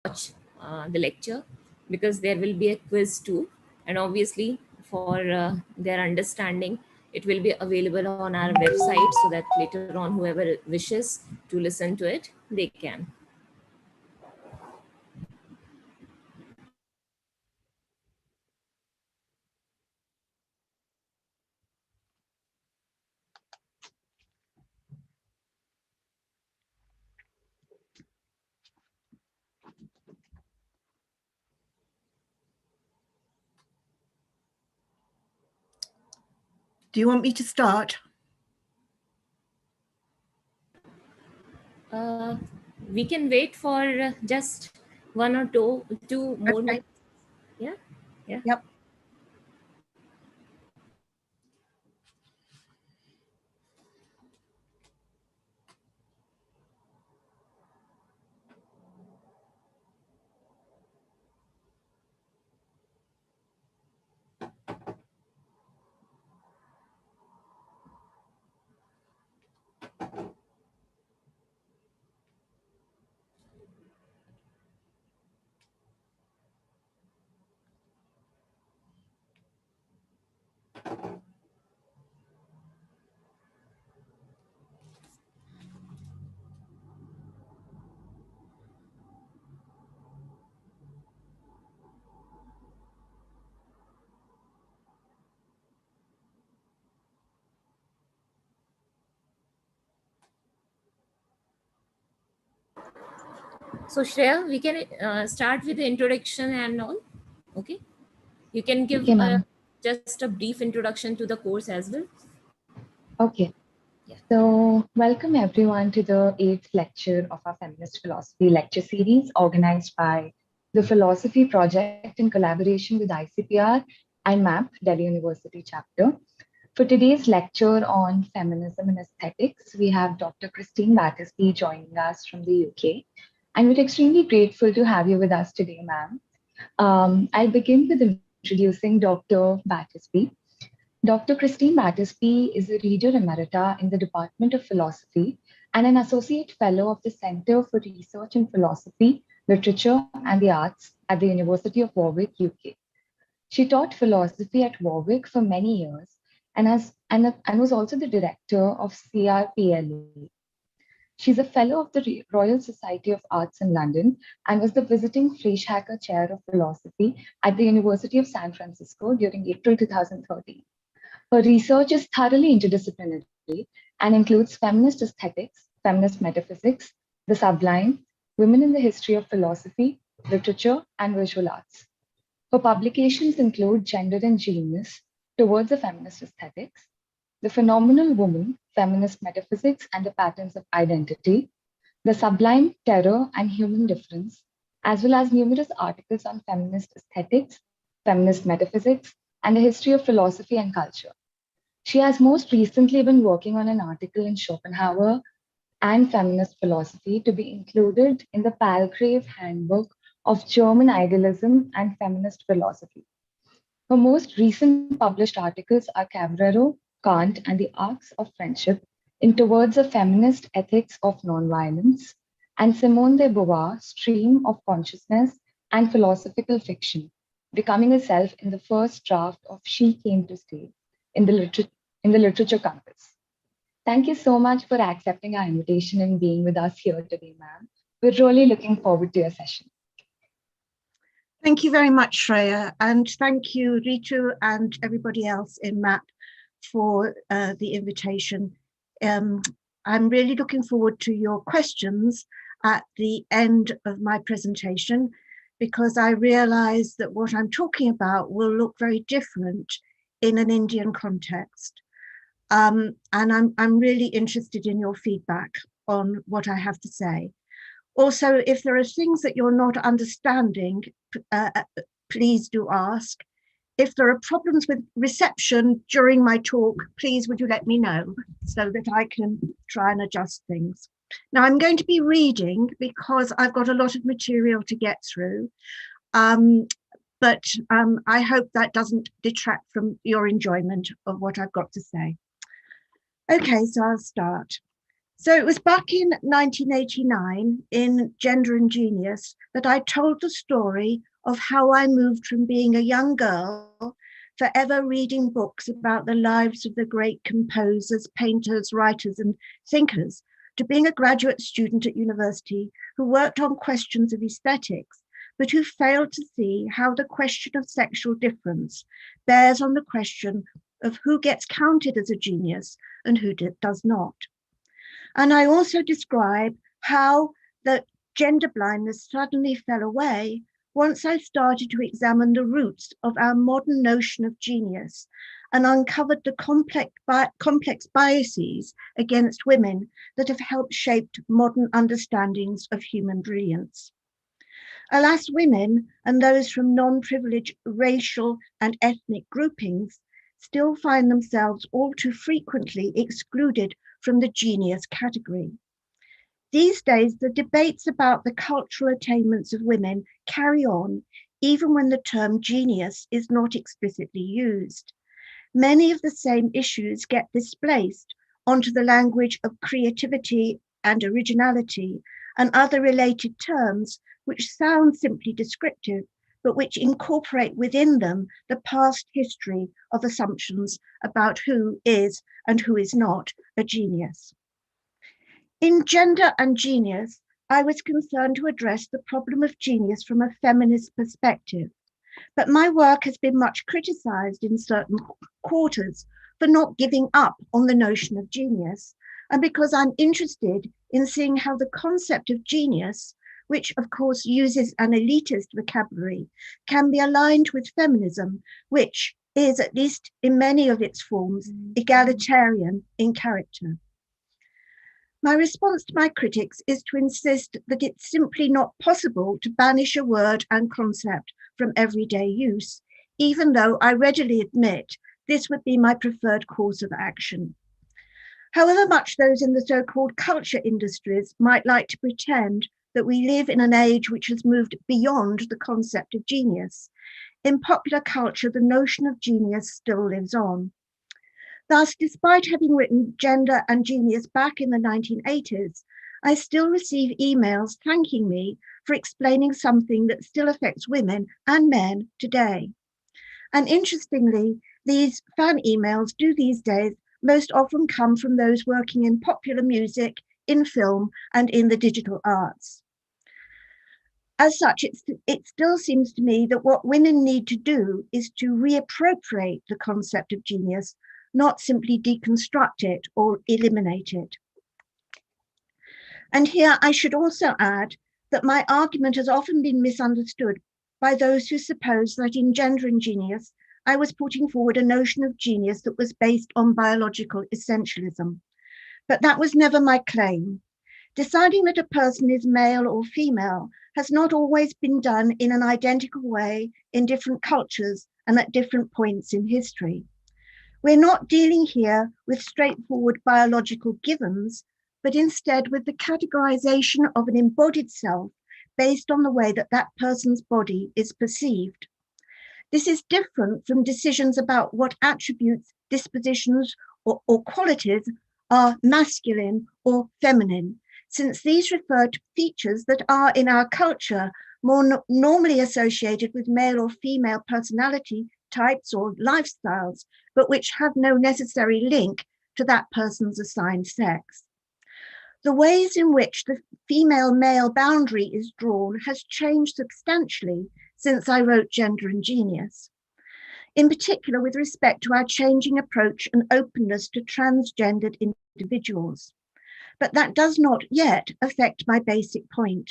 watch the lecture, because there will be a quiz too, and obviously for their understanding it will be available on our website, so that later on whoever wishes to listen to it, they can. Do you want me to start? We can wait for just one or two more minutes. Yeah. Yep. So Shreya, we can start with the introduction and all. Okay, you can give just a brief introduction to the course as well. Okay. Yeah. So welcome everyone to the 8th lecture of our Feminist Philosophy lecture series, organized by the Philosophy Project in collaboration with ICPR and MAP, Delhi University chapter. For today's lecture on feminism and aesthetics, we have Dr. Christine Battersby joining us from the UK. And we're extremely grateful to have you with us today, ma'am. I'll begin with introducing Dr. Battersby. Dr. Christine Battersby is a reader emerita in the Department of Philosophy and an associate fellow of the Center for Research in Philosophy, Literature and the Arts at the University of Warwick, UK. She taught philosophy at Warwick for many years and was also the director of CRPLA. She's a fellow of the Royal Society of Arts in London and was the visiting Fleischhacker Chair of Philosophy at the University of San Francisco during April 2013. Her research is thoroughly interdisciplinary and includes feminist aesthetics, feminist metaphysics, the sublime, women in the history of philosophy, literature, and visual arts. Her publications include Gender and Genius, Towards the Feminist Aesthetics, The Phenomenal Woman, Feminist Metaphysics and the Patterns of Identity, The Sublime, Terror and Human Difference, as well as numerous articles on feminist aesthetics, feminist metaphysics, and the history of philosophy and culture. She has most recently been working on an article in Schopenhauer and feminist philosophy to be included in the Palgrave Handbook of German Idealism and Feminist Philosophy. Her most recent published articles are Cabrero, Kant, and the Arcs of Friendship in Towards a Feminist Ethics of Nonviolence, and Simone de Beauvoir, Stream of Consciousness and Philosophical Fiction, Becoming a Self in the first draft of She Came to Stay in the Literature Compass. Thank you so much for accepting our invitation and being with us here today, ma'am. We're really looking forward to your session. Thank you very much, Shreya, and thank you, Ritu, and everybody else in MAP for the invitation. I'm really looking forward to your questions at the end of my presentation, because I realize that what I'm talking about will look very different in an Indian context. And I'm really interested in your feedback on what I have to say. Also, if there are things that you're not understanding, please do ask. If there are problems with reception during my talk, please would you let me know so that I can try and adjust things. Now I'm going to be reading because I've got a lot of material to get through, but I hope that doesn't detract from your enjoyment of what I've got to say. Okay, so I'll start. So it was back in 1989 in Gender and Genius that I told the story of how I moved from being a young girl, forever reading books about the lives of the great composers, painters, writers, and thinkers, to being a graduate student at university who worked on questions of aesthetics, but who failed to see how the question of sexual difference bears on the question of who gets counted as a genius and who does not. And I also describe how the gender blindness suddenly fell away once I started to examine the roots of our modern notion of genius and uncovered the complex biases against women that have helped shape modern understandings of human brilliance. Alas, women and those from non-privileged racial and ethnic groupings still find themselves all too frequently excluded from the genius category. These days, the debates about the cultural attainments of women carry on, even when the term genius is not explicitly used. Many of the same issues get displaced onto the language of creativity and originality and other related terms which sound simply descriptive, but which incorporate within them the past history of assumptions about who is and who is not a genius. In Gender and Genius, I was concerned to address the problem of genius from a feminist perspective, but my work has been much criticized in certain quarters for not giving up on the notion of genius, and because I'm interested in seeing how the concept of genius, which of course uses an elitist vocabulary, can be aligned with feminism, which is, at least in many of its forms, egalitarian in character. My response to my critics is to insist that it's simply not possible to banish a word and concept from everyday use, even though I readily admit this would be my preferred course of action. However much those in the so-called culture industries might like to pretend that we live in an age which has moved beyond the concept of genius, in popular culture, the notion of genius still lives on. Thus, despite having written Gender and Genius back in the 1980s, I still receive emails thanking me for explaining something that still affects women and men today. And interestingly, these fan emails do these days most often come from those working in popular music, in film, and in the digital arts. As such, it still seems to me that what women need to do is to reappropriate the concept of genius, not simply deconstruct it or eliminate it. And here I should also add that my argument has often been misunderstood by those who suppose that in Gender and Genius, I was putting forward a notion of genius that was based on biological essentialism. But that was never my claim. Deciding that a person is male or female has not always been done in an identical way in different cultures and at different points in history. We're not dealing here with straightforward biological givens, but instead with the categorization of an embodied self based on the way that that person's body is perceived. This is different from decisions about what attributes, dispositions, or qualities are masculine or feminine, since these refer to features that are in our culture more normally associated with male or female personality types or lifestyles, but which have no necessary link to that person's assigned sex. The ways in which the female-male boundary is drawn has changed substantially since I wrote Gender and Genius, in particular with respect to our changing approach and openness to transgendered individuals. But that does not yet affect my basic point.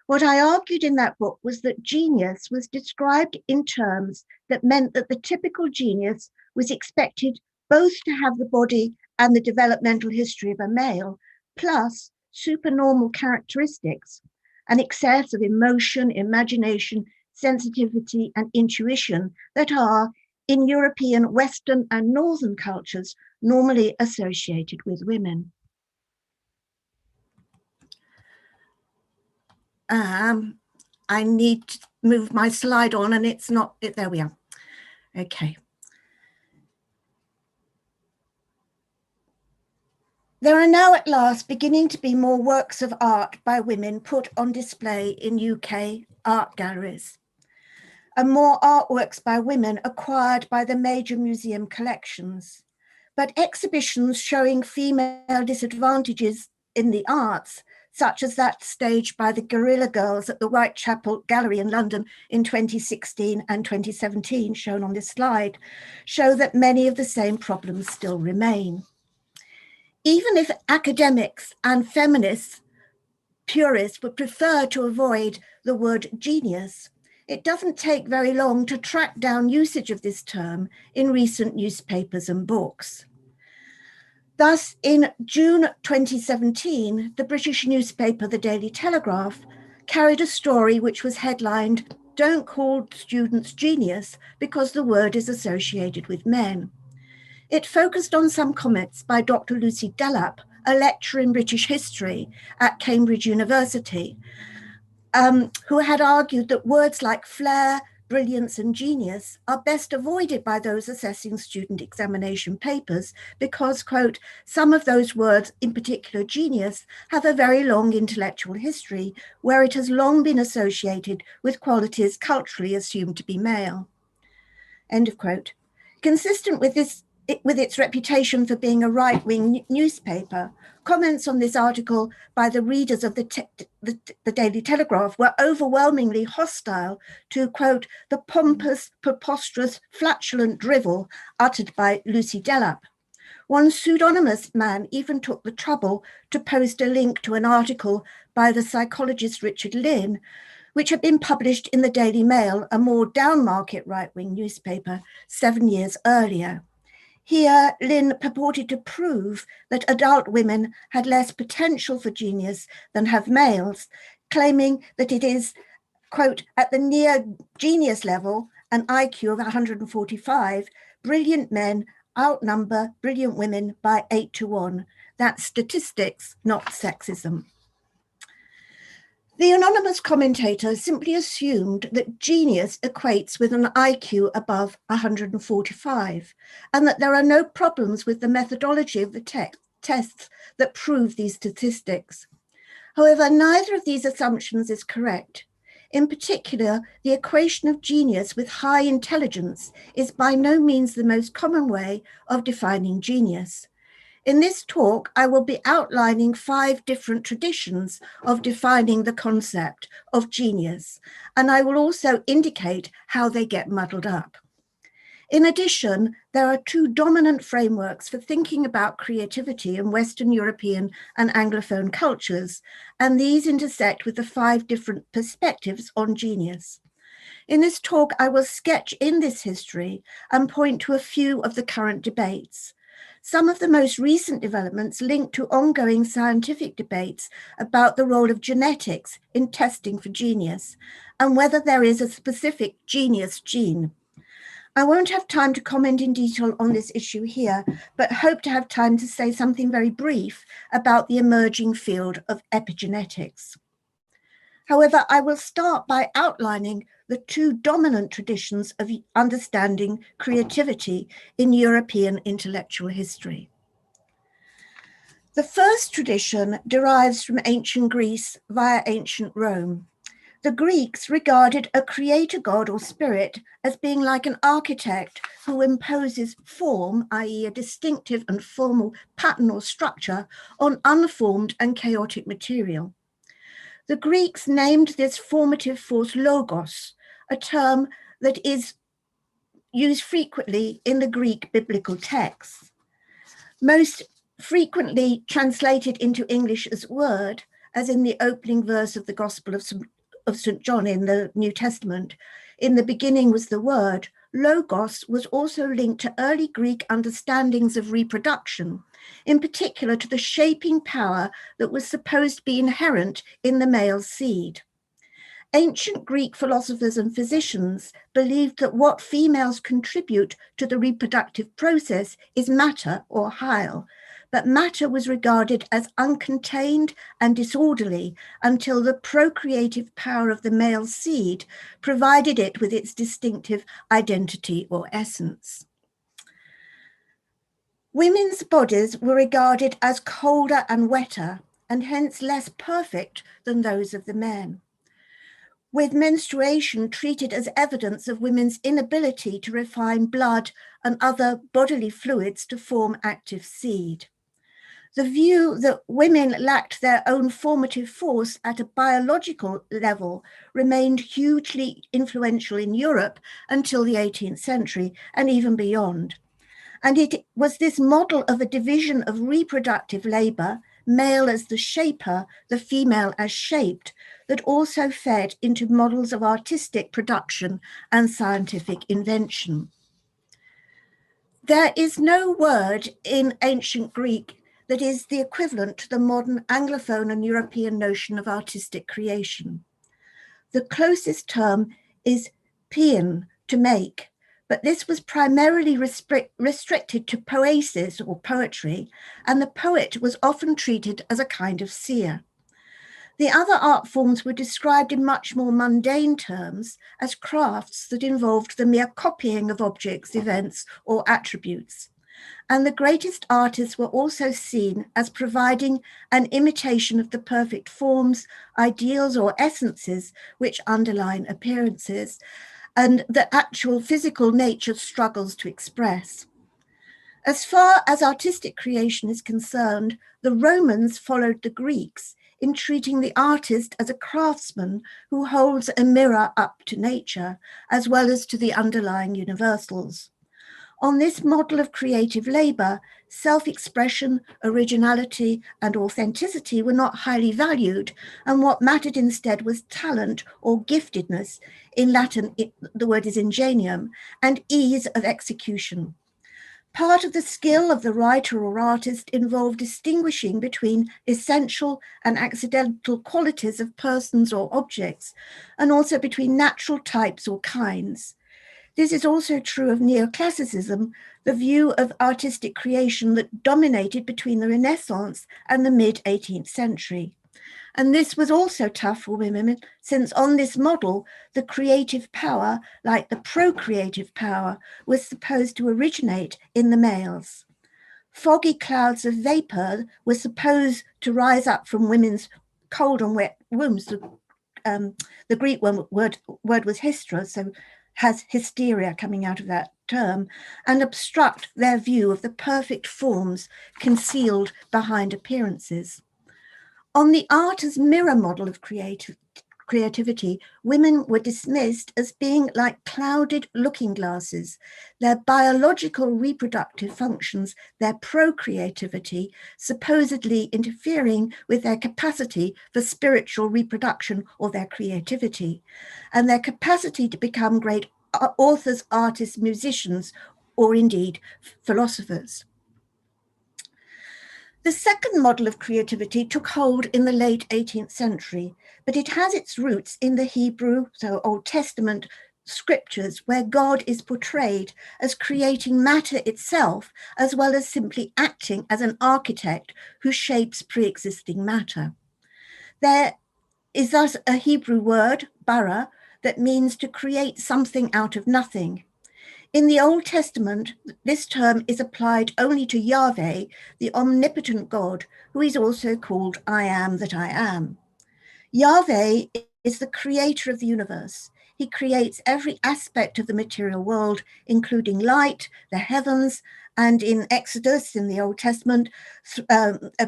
What I argued in that book was that genius was described in terms that meant that the typical genius was expected both to have the body and the developmental history of a male, plus supernormal characteristics, an excess of emotion, imagination, sensitivity, and intuition that are, in European, Western, and Northern cultures, normally associated with women. I need to move my slide on and it's not, there we are. Okay. There are now at last beginning to be more works of art by women put on display in UK art galleries, and more artworks by women acquired by the major museum collections. But exhibitions showing female disadvantages in the arts, such as that staged by the Guerrilla Girls at the Whitechapel Gallery in London in 2016 and 2017, shown on this slide, show that many of the same problems still remain. Even if academics and feminists, purists, would prefer to avoid the word genius, it doesn't take very long to track down usage of this term in recent newspapers and books. Thus, in June 2017, the British newspaper, The Daily Telegraph, carried a story which was headlined, "Don't call students genius because the word is associated with men." It focused on some comments by Dr. Lucy Delap, a lecturer in British history at Cambridge University, who had argued that words like flair, brilliance, and genius are best avoided by those assessing student examination papers because, quote, "some of those words, in particular genius, have a very long intellectual history where it has long been associated with qualities culturally assumed to be male," end of quote. Consistent with this, with its reputation for being a right-wing newspaper, comments on this article by the readers of the Daily Telegraph were overwhelmingly hostile to, quote, "the pompous, preposterous, flatulent drivel uttered by Lucy Delap." One pseudonymous man even took the trouble to post a link to an article by the psychologist Richard Lynn, which had been published in the Daily Mail, a more down-market right-wing newspaper, 7 years earlier. Here, Lynn purported to prove that adult women had less potential for genius than have males, claiming that it is, quote, "at the near genius level, an IQ of 145, brilliant men outnumber brilliant women by 8 to 1. That's statistics, not sexism." The anonymous commentator simply assumed that genius equates with an IQ above 145, and that there are no problems with the methodology of the tests that prove these statistics. However, neither of these assumptions is correct. In particular, the equation of genius with high intelligence is by no means the most common way of defining genius. In this talk, I will be outlining 5 different traditions of defining the concept of genius, and I will also indicate how they get muddled up. In addition, there are 2 dominant frameworks for thinking about creativity in Western European and Anglophone cultures, and these intersect with the 5 different perspectives on genius. In this talk, I will sketch in this history and point to a few of the current debates. Some of the most recent developments link to ongoing scientific debates about the role of genetics in testing for genius and whether there is a specific genius gene. I won't have time to comment in detail on this issue here, but hope to have time to say something very brief about the emerging field of epigenetics. However, I will start by outlining the 2 dominant traditions of understanding creativity in European intellectual history. The first tradition derives from ancient Greece via ancient Rome. The Greeks regarded a creator god or spirit as being like an architect who imposes form, i.e., a distinctive and formal pattern or structure, on unformed and chaotic material. The Greeks named this formative force logos, a term that is used frequently in the Greek biblical texts. Most frequently translated into English as word, as in the opening verse of the Gospel of St. John in the New Testament, "In the beginning was the word," logos was also linked to early Greek understandings of reproduction, in particular to the shaping power that was supposed to be inherent in the male seed. Ancient Greek philosophers and physicians believed that what females contribute to the reproductive process is matter or hyle, but matter was regarded as uncontained and disorderly until the procreative power of the male seed provided it with its distinctive identity or essence. Women's bodies were regarded as colder and wetter, and hence less perfect than those of the men, with menstruation treated as evidence of women's inability to refine blood and other bodily fluids to form active seed. The view that women lacked their own formative force at a biological level remained hugely influential in Europe until the 18th century and even beyond. And it was this model of a division of reproductive labor, male as the shaper, the female as shaped, that also fed into models of artistic production and scientific invention. There is no word in ancient Greek that is the equivalent to the modern Anglophone and European notion of artistic creation. The closest term is pien, to make, but this was primarily restricted to poesis or poetry, and the poet was often treated as a kind of seer. The other art forms were described in much more mundane terms as crafts that involved the mere copying of objects, events, or attributes. And the greatest artists were also seen as providing an imitation of the perfect forms, ideals, or essences which underline appearances, and that actual physical nature struggles to express. As far as artistic creation is concerned, the Romans followed the Greeks in treating the artist as a craftsman who holds a mirror up to nature, as well as to the underlying universals. On this model of creative labor, self-expression, originality, and authenticity were not highly valued, and what mattered instead was talent or giftedness. In Latin, the word is ingenium, and ease of execution. Part of the skill of the writer or artist involved distinguishing between essential and accidental qualities of persons or objects, and also between natural types or kinds. This is also true of neoclassicism, the view of artistic creation that dominated between the Renaissance and the mid-18th century. And this was also tough for women, since on this model, the creative power, like the procreative power, was supposed to originate in the males. Foggy clouds of vapor were supposed to rise up from women's cold and wet wombs. The Greek word was hystra, so has hysteria coming out of that term, and obstruct their view of the perfect forms concealed behind appearances. On the art as mirror model of creativity, women were dismissed as being like clouded looking glasses. Their biological reproductive functions, their procreativity, supposedly interfering with their capacity for spiritual reproduction or their creativity, and their capacity to become great authors, artists, musicians, or indeed philosophers. The second model of creativity took hold in the late 18th century, but it has its roots in the Hebrew, so Old Testament scriptures, where God is portrayed as creating matter itself, as well as simply acting as an architect who shapes pre-existing matter. There is thus a Hebrew word, bara, that means to create something out of nothing. In the Old Testament, this term is applied only to Yahweh, the omnipotent God, who is also called I am that I am. Yahweh is the creator of the universe. He creates every aspect of the material world, including light, the heavens, and in Exodus, in the Old Testament,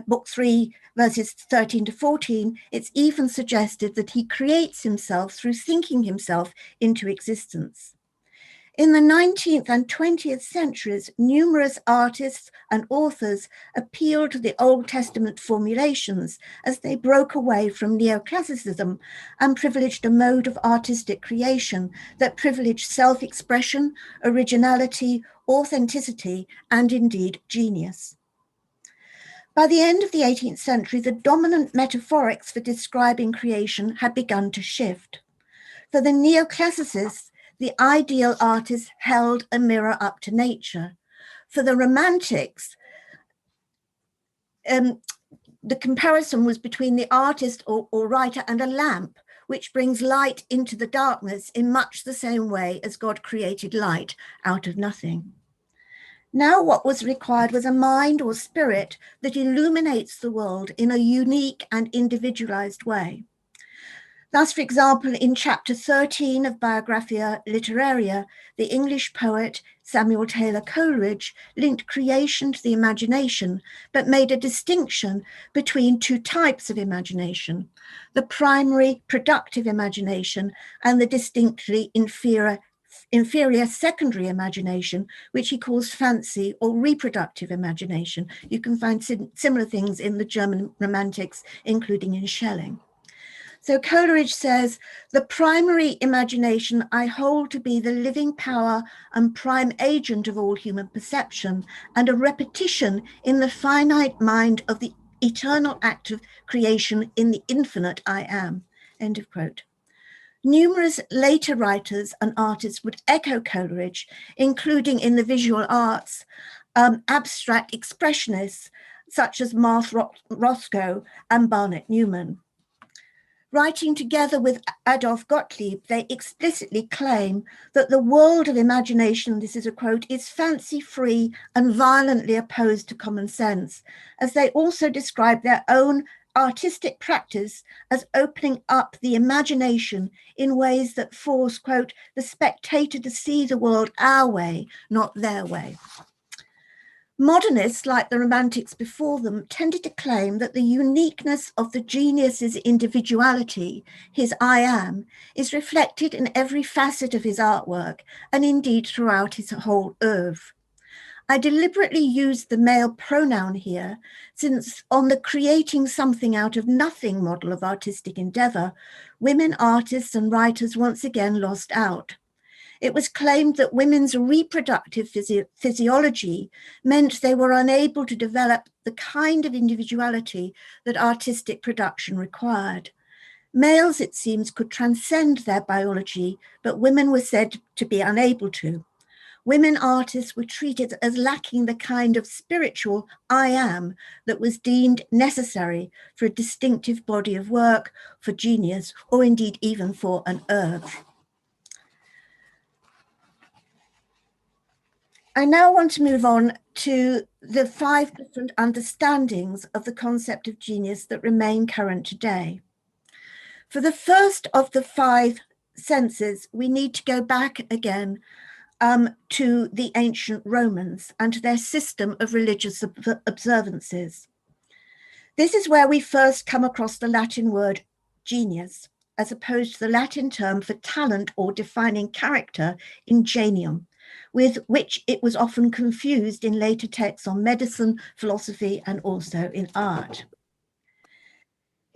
book 3, verses 13 to 14, it's even suggested that he creates himself through thinking himself into existence. In the 19th and 20th centuries, numerous artists and authors appealed to the Old Testament formulations as they broke away from neoclassicism and privileged a mode of artistic creation that privileged self-expression, originality, authenticity, and indeed genius. By the end of the 18th century, the dominant metaphorics for describing creation had begun to shift. For the neoclassicists, the ideal artist held a mirror up to nature. For the romantics, the comparison was between the artist or writer and a lamp, which brings light into the darkness in much the same way as God created light out of nothing. Now what was required was a mind or spirit that illuminates the world in a unique and individualized way. Thus, for example, in chapter 13 of Biographia Literaria, the English poet Samuel Taylor Coleridge linked creation to the imagination, but made a distinction between two types of imagination, the primary productive imagination and the distinctly inferior secondary imagination, which he calls fancy or reproductive imagination. You can find similar things in the German Romantics, including in Schelling. So Coleridge says, the primary imagination I hold to be the living power and prime agent of all human perception, and a repetition in the finite mind of the eternal act of creation in the infinite I am, end of quote. Numerous later writers and artists would echo Coleridge, including in the visual arts, abstract expressionists such as Marthe Rothko and Barnett Newman. Writing together with Adolf Gottlieb, they explicitly claim that the world of imagination, this is a quote, is fancy-free and violently opposed to common sense, as they also describe their own artistic practice as opening up the imagination in ways that force, quote, the spectator to see the world our way, not their way. Modernists, like the Romantics before them, tended to claim that the uniqueness of the genius's individuality, his I am, is reflected in every facet of his artwork, and indeed throughout his whole oeuvre. I deliberately used the male pronoun here, since on the creating something out of nothing model of artistic endeavor, women artists and writers once again lost out. It was claimed that women's reproductive physiology meant they were unable to develop the kind of individuality that artistic production required. Males, it seems, could transcend their biology, but women were said to be unable to. Women artists were treated as lacking the kind of spiritual I am that was deemed necessary for a distinctive body of work, for genius, or indeed even for an oeuvre. I now want to move on to the 5 different understandings of the concept of genius that remain current today. For the first of the 5 senses, we need to go back again to the ancient Romans and to their system of religious observances. This is where we first come across the Latin word genius, as opposed to the Latin term for talent or defining character, ingenium, with which it was often confused in later texts on medicine, philosophy, and also in art.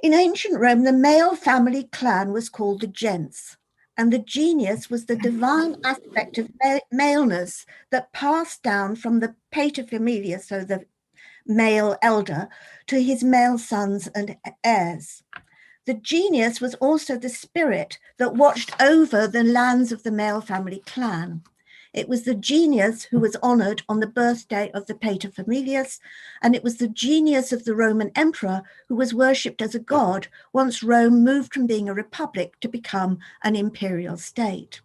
In ancient Rome, the male family clan was called the gens, and the genius was the divine aspect of maleness that passed down from the paterfamilias, so the male elder, to his male sons and heirs. The genius was also the spirit that watched over the lands of the male family clan. It was the genius who was honored on the birthday of the paterfamilias, and it was the genius of the Roman emperor who was worshipped as a god once Rome moved from being a republic to become an imperial state.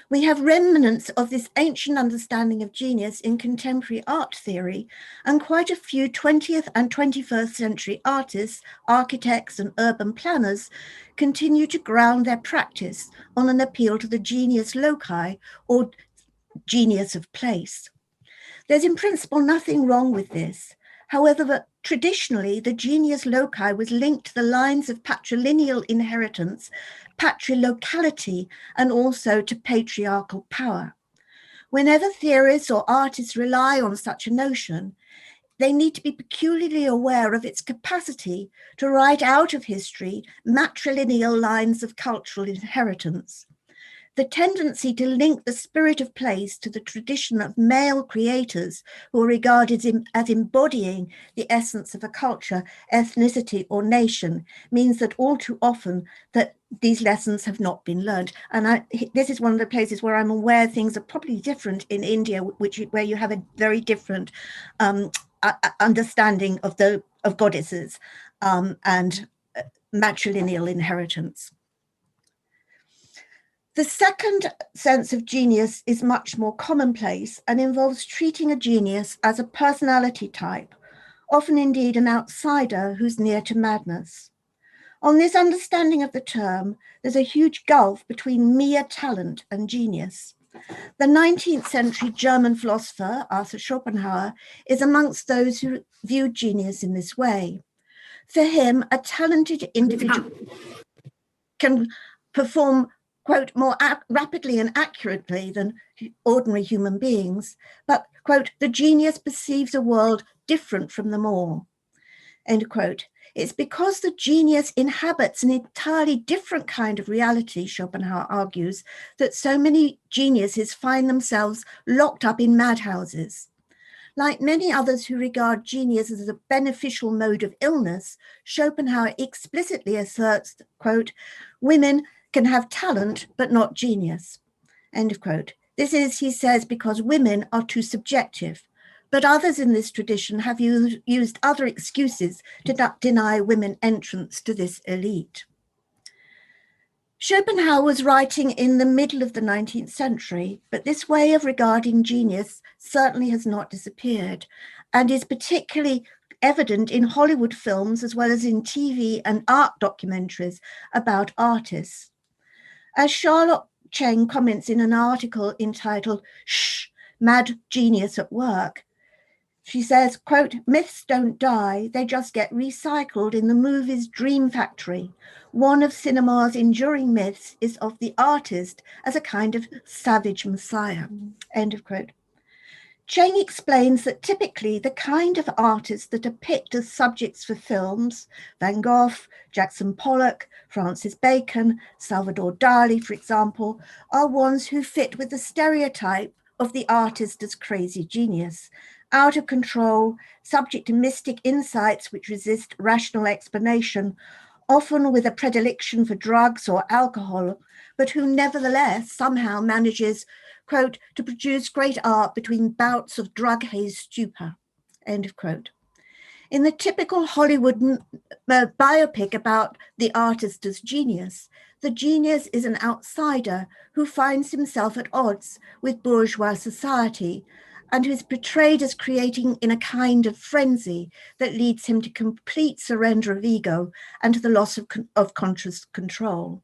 We have remnants of this ancient understanding of genius in contemporary art theory, and quite a few 20th and 21st century artists, architects, and urban planners continue to ground their practice on an appeal to the genius loci, or genius of place. There's in principle nothing wrong with this. However, traditionally, the genius loci was linked to the lines of patrilineal inheritance, patrilocality, and also to patriarchal power. Whenever theorists or artists rely on such a notion, they need to be peculiarly aware of its capacity to write out of history matrilineal lines of cultural inheritance. The tendency to link the spirit of place to the tradition of male creators who are regarded as embodying the essence of a culture, ethnicity, or nation means that all too often that these lessons have not been learned. And this is one of the places where I'm aware things are probably different in India, where you have a very different understanding of goddesses and matrilineal inheritance. The second sense of genius is much more commonplace and involves treating a genius as a personality type, often indeed an outsider who's near to madness. On this understanding of the term, there's a huge gulf between mere talent and genius. The 19th century German philosopher Arthur Schopenhauer is amongst those who viewed genius in this way. For him, a talented individual can perform, quote, more rapidly and accurately than ordinary human beings, but, quote, the genius perceives a world different from them all, end quote. It's because the genius inhabits an entirely different kind of reality, Schopenhauer argues, that so many geniuses find themselves locked up in madhouses. Like many others who regard genius as a beneficial mode of illness, Schopenhauer explicitly asserts, quote, women can have talent, but not genius, end of quote. This is, he says, because women are too subjective. But others in this tradition have used other excuses to deny women entrance to this elite. Schopenhauer was writing in the middle of the 19th century, but this way of regarding genius certainly has not disappeared and is particularly evident in Hollywood films as well as in TV and art documentaries about artists. As Charlotte Cheng comments in an article entitled, "Shh, Mad Genius at Work," she says, quote, myths don't die, they just get recycled in the movie's dream factory. One of cinema's enduring myths is of the artist as a kind of savage messiah, end of quote. Cheng explains that typically the kind of artists that are picked as subjects for films, Van Gogh, Jackson Pollock, Francis Bacon, Salvador Dali, for example, are ones who fit with the stereotype of the artist as crazy genius, out of control, subject to mystic insights which resist rational explanation, often with a predilection for drugs or alcohol, but who nevertheless somehow manages, quote, to produce great art between bouts of drug-hazed stupor, end of quote. In the typical Hollywood biopic about the artist as genius, the genius is an outsider who finds himself at odds with bourgeois society and who is portrayed as creating in a kind of frenzy that leads him to complete surrender of ego and to the loss of conscious control.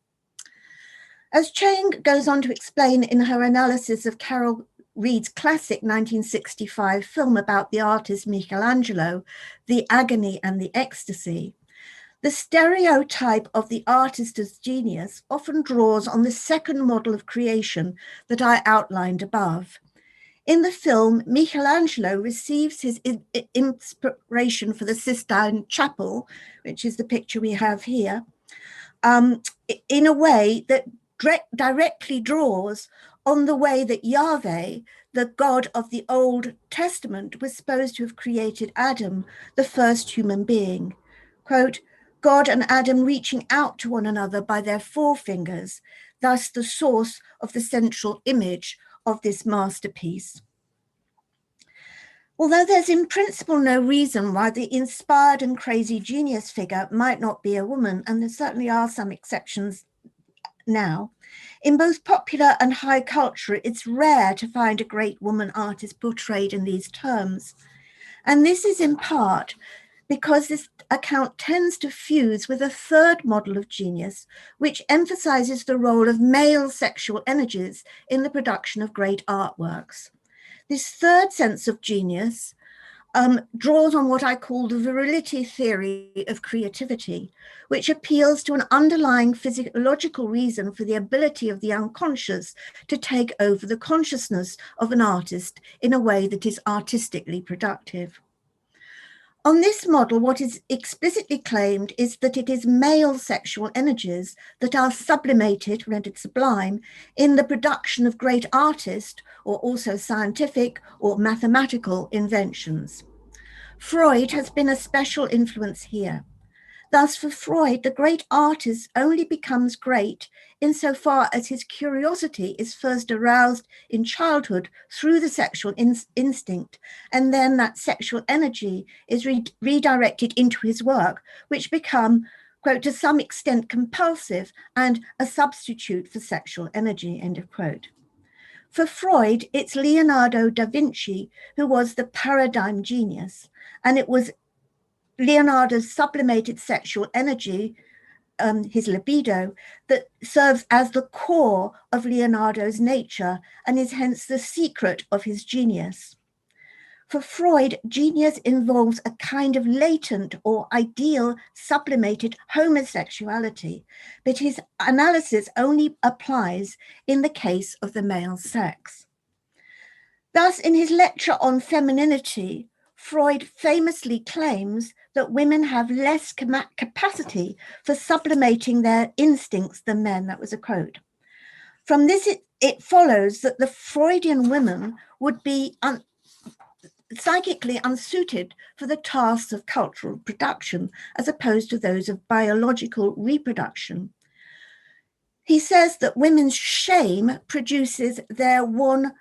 As Cheng goes on to explain in her analysis of Carol Reed's classic 1965 film about the artist Michelangelo, The Agony and the Ecstasy, the stereotype of the artist as genius often draws on the second model of creation that I outlined above. In the film, Michelangelo receives his inspiration for the Sistine Chapel, which is the picture we have here, in a way that directly draws on the way that Yahweh, the God of the Old Testament, was supposed to have created Adam, the first human being. Quote, God and Adam reaching out to one another by their forefingers, thus the source of the central image of this masterpiece. Although there's in principle no reason why the inspired and crazy genius figure might not be a woman, and there certainly are some exceptions now, in both popular and high culture, it's rare to find a great woman artist portrayed in these terms. And this is in part because this account tends to fuse with a third model of genius, which emphasizes the role of male sexual energies in the production of great artworks. This third sense of genius draws on what I call the virility theory of creativity, which appeals to an underlying physiological reason for the ability of the unconscious to take over the consciousness of an artist in a way that is artistically productive. On this model, what is explicitly claimed is that it is male sexual energies that are sublimated, rendered sublime, in the production of great artist or also scientific or mathematical inventions. Freud has been a special influence here. Thus, for Freud, the great artist only becomes great insofar as his curiosity is first aroused in childhood through the sexual instinct, and then that sexual energy is redirected into his work, which become, quote, to some extent compulsive and a substitute for sexual energy, end of quote. For Freud, it's Leonardo da Vinci who was the paradigm genius, and it was Leonardo's sublimated sexual energy, his libido, that serves as the core of Leonardo's nature and is hence the secret of his genius. For Freud, genius involves a kind of latent or ideal sublimated homosexuality, but his analysis only applies in the case of the male sex. Thus, in his lecture on femininity, Freud famously claims that women have less capacity for sublimating their instincts than men. That was a quote. From this, it follows that the Freudian women would be psychically unsuited for the tasks of cultural production, as opposed to those of biological reproduction. He says that women's shame produces their one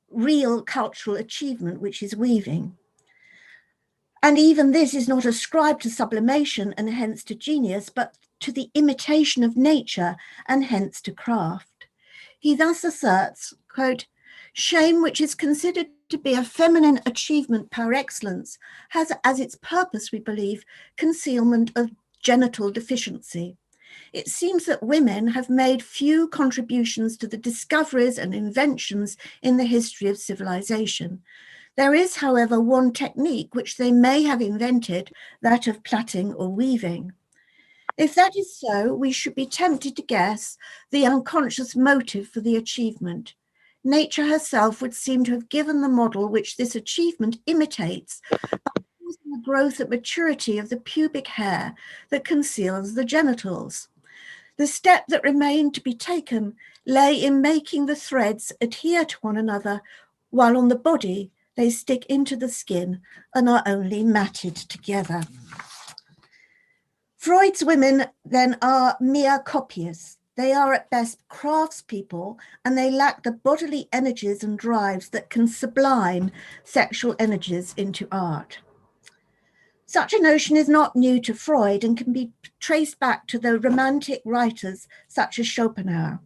real cultural achievement, which is weaving. And even this is not ascribed to sublimation and hence to genius, but to the imitation of nature and hence to craft. He thus asserts, quote, shame, which is considered to be a feminine achievement par excellence, has as its purpose, we believe, concealment of genital deficiency. It seems that women have made few contributions to the discoveries and inventions in the history of civilization. There is, however, one technique which they may have invented, that of plaiting or weaving. If that is so, we should be tempted to guess the unconscious motive for the achievement. Nature herself would seem to have given the model which this achievement imitates by causing the growth at maturity of the pubic hair that conceals the genitals. The step that remained to be taken lay in making the threads adhere to one another, while on the body they stick into the skin and are only matted together. Freud's women then are mere copyists. They are at best craftspeople, and they lack the bodily energies and drives that can sublime sexual energies into art. Such a notion is not new to Freud and can be traced back to the romantic writers such as Schopenhauer.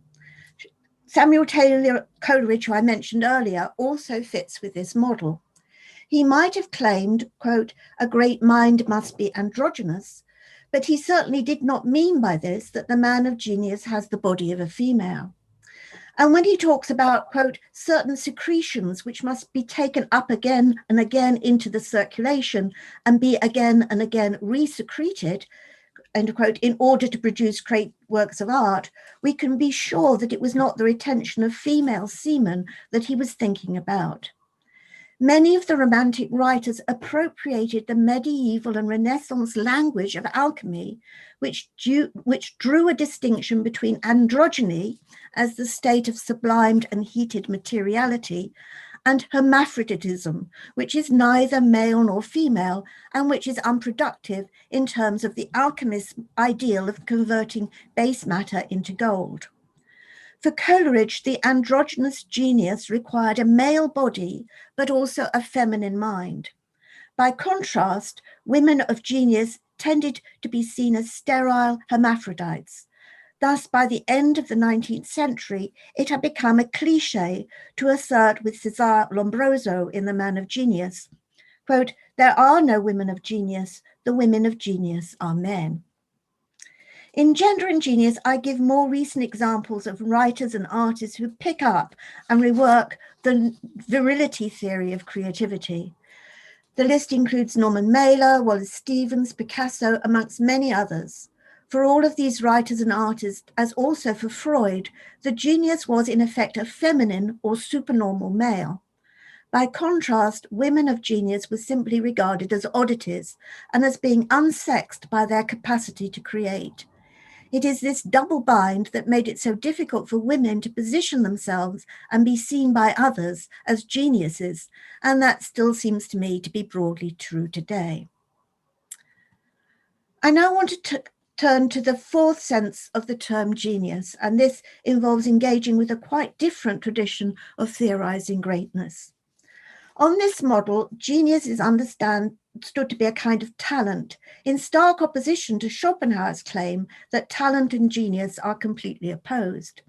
Samuel Taylor Coleridge, who I mentioned earlier, also fits with this model. He might have claimed, quote, a great mind must be androgynous, but he certainly did not mean by this that the man of genius has the body of a female. And when he talks about, quote, certain secretions which must be taken up again and again into the circulation and be again and again resecreted, end quote, in order to produce great works of art, we can be sure that it was not the retention of female semen that he was thinking about. Many of the Romantic writers appropriated the medieval and Renaissance language of alchemy, which drew a distinction between androgyny as the state of sublimed and heated materiality, and hermaphroditism, which is neither male nor female and which is unproductive in terms of the alchemist's ideal of converting base matter into gold. For Coleridge, the androgynous genius required a male body, but also a feminine mind. By contrast, women of genius tended to be seen as sterile hermaphrodites. Thus, by the end of the 19th century, it had become a cliché to assert with Cesare Lombroso in The Man of Genius, quote, there are no women of genius, the women of genius are men. In Gender and Genius, I give more recent examples of writers and artists who pick up and rework the virility theory of creativity. The list includes Norman Mailer, Wallace Stevens, Picasso, amongst many others. For all of these writers and artists, as also for Freud, the genius was in effect a feminine or supernormal male. By contrast, women of genius were simply regarded as oddities and as being unsexed by their capacity to create. It is this double bind that made it so difficult for women to position themselves and be seen by others as geniuses, and that still seems to me to be broadly true today. I now want to turn to the fourth sense of the term genius, and this involves engaging with a quite different tradition of theorizing greatness. On this model, genius is understood to be a kind of talent, in stark opposition to Schopenhauer's claim that talent and genius are completely opposed.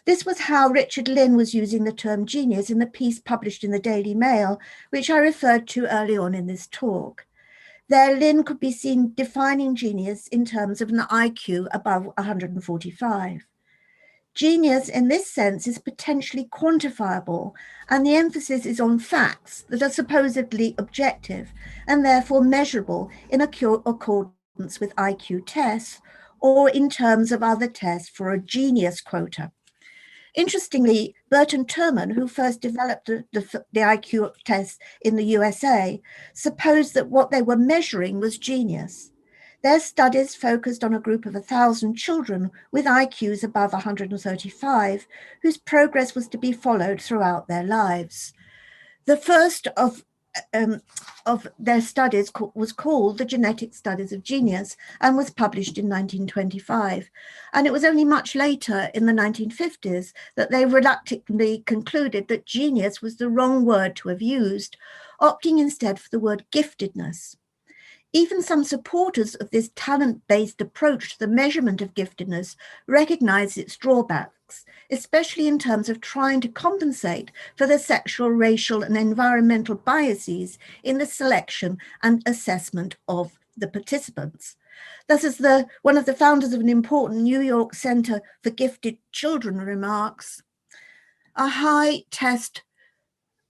This was how Richard Lynn was using the term genius in the piece published in the Daily Mail, which I referred to early on in this talk. There, Lynn could be seen defining genius in terms of an IQ above 145. Genius, in this sense, is potentially quantifiable, and the emphasis is on facts that are supposedly objective and therefore measurable in accordance with IQ tests or in terms of other tests for a genius quota. Interestingly, Burton Terman, who first developed the IQ test in the USA, supposed that what they were measuring was genius. Their studies focused on a group of 1,000 children with IQs above 135, whose progress was to be followed throughout their lives. The first of their studies was called The Genetic Studies of Genius and was published in 1925. And it was only much later, in the 1950s, that they reluctantly concluded that genius was the wrong word to have used, opting instead for the word giftedness. Even some supporters of this talent-based approach to the measurement of giftedness recognize its drawbacks, especially in terms of trying to compensate for the sexual, racial, and environmental biases in the selection and assessment of the participants. Thus, as one of the founders of an important New York Center for Gifted Children remarks, a high test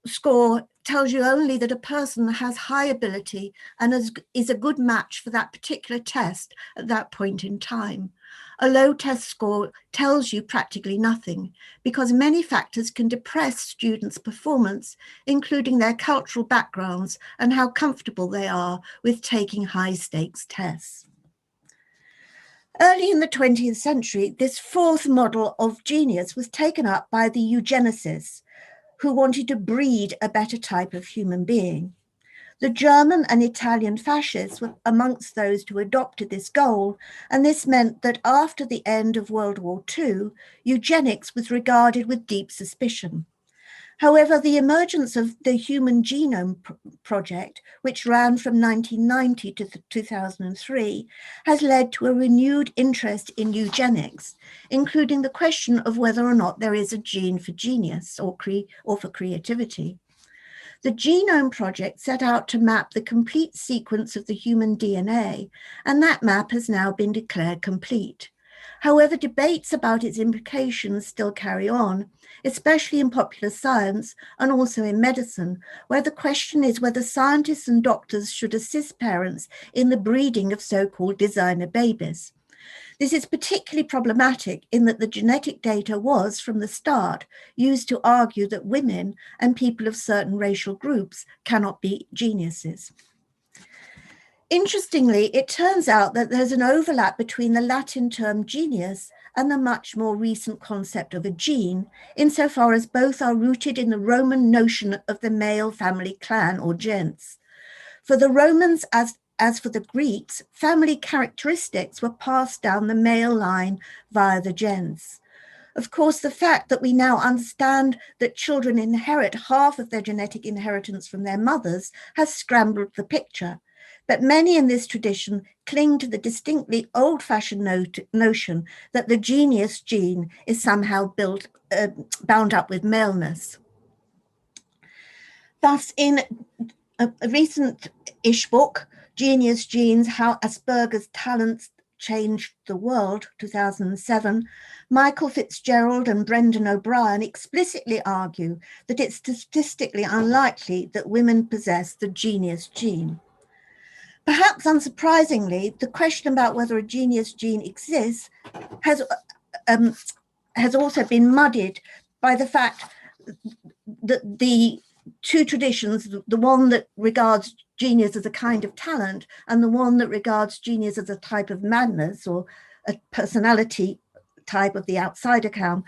score tells you only that a person has high ability and is a good match for that particular test at that point in time. A low test score tells you practically nothing because many factors can depress students' performance, including their cultural backgrounds and how comfortable they are with taking high stakes tests. Early in the 20th century, this fourth model of genius was taken up by the eugenicists, who wanted to breed a better type of human being. The German and Italian fascists were amongst those who adopted this goal, and this meant that after the end of World War II, eugenics was regarded with deep suspicion. However, the emergence of the Human Genome Project, which ran from 1990 to 2003, has led to a renewed interest in eugenics, including the question of whether or not there is a gene for genius or for creativity. The Genome Project set out to map the complete sequence of the human DNA, and that map has now been declared complete. However, debates about its implications still carry on, especially in popular science and also in medicine, where the question is whether scientists and doctors should assist parents in the breeding of so-called designer babies. This is particularly problematic in that the genetic data was, from the start, used to argue that women and people of certain racial groups cannot be geniuses. Interestingly, it turns out that there's an overlap between the Latin term genius and the much more recent concept of a gene, insofar as both are rooted in the Roman notion of the male family clan or gens. For the Romans, as for the Greeks, family characteristics were passed down the male line via the gens. Of course, the fact that we now understand that children inherit half of their genetic inheritance from their mothers has scrambled the picture. But many in this tradition cling to the distinctly old-fashioned notion that the genius gene is somehow bound up with maleness. Thus, in a recent-ish book, Genius Genes, How Asperger's Talents Changed the World, 2007, Michael Fitzgerald and Brendan O'Brien explicitly argue that it's statistically unlikely that women possess the genius gene. Perhaps unsurprisingly, the question about whether a genius gene exists has also been muddied by the fact that the two traditions, the one that regards genius as a kind of talent and the one that regards genius as a type of madness or a personality type of the outsider kind,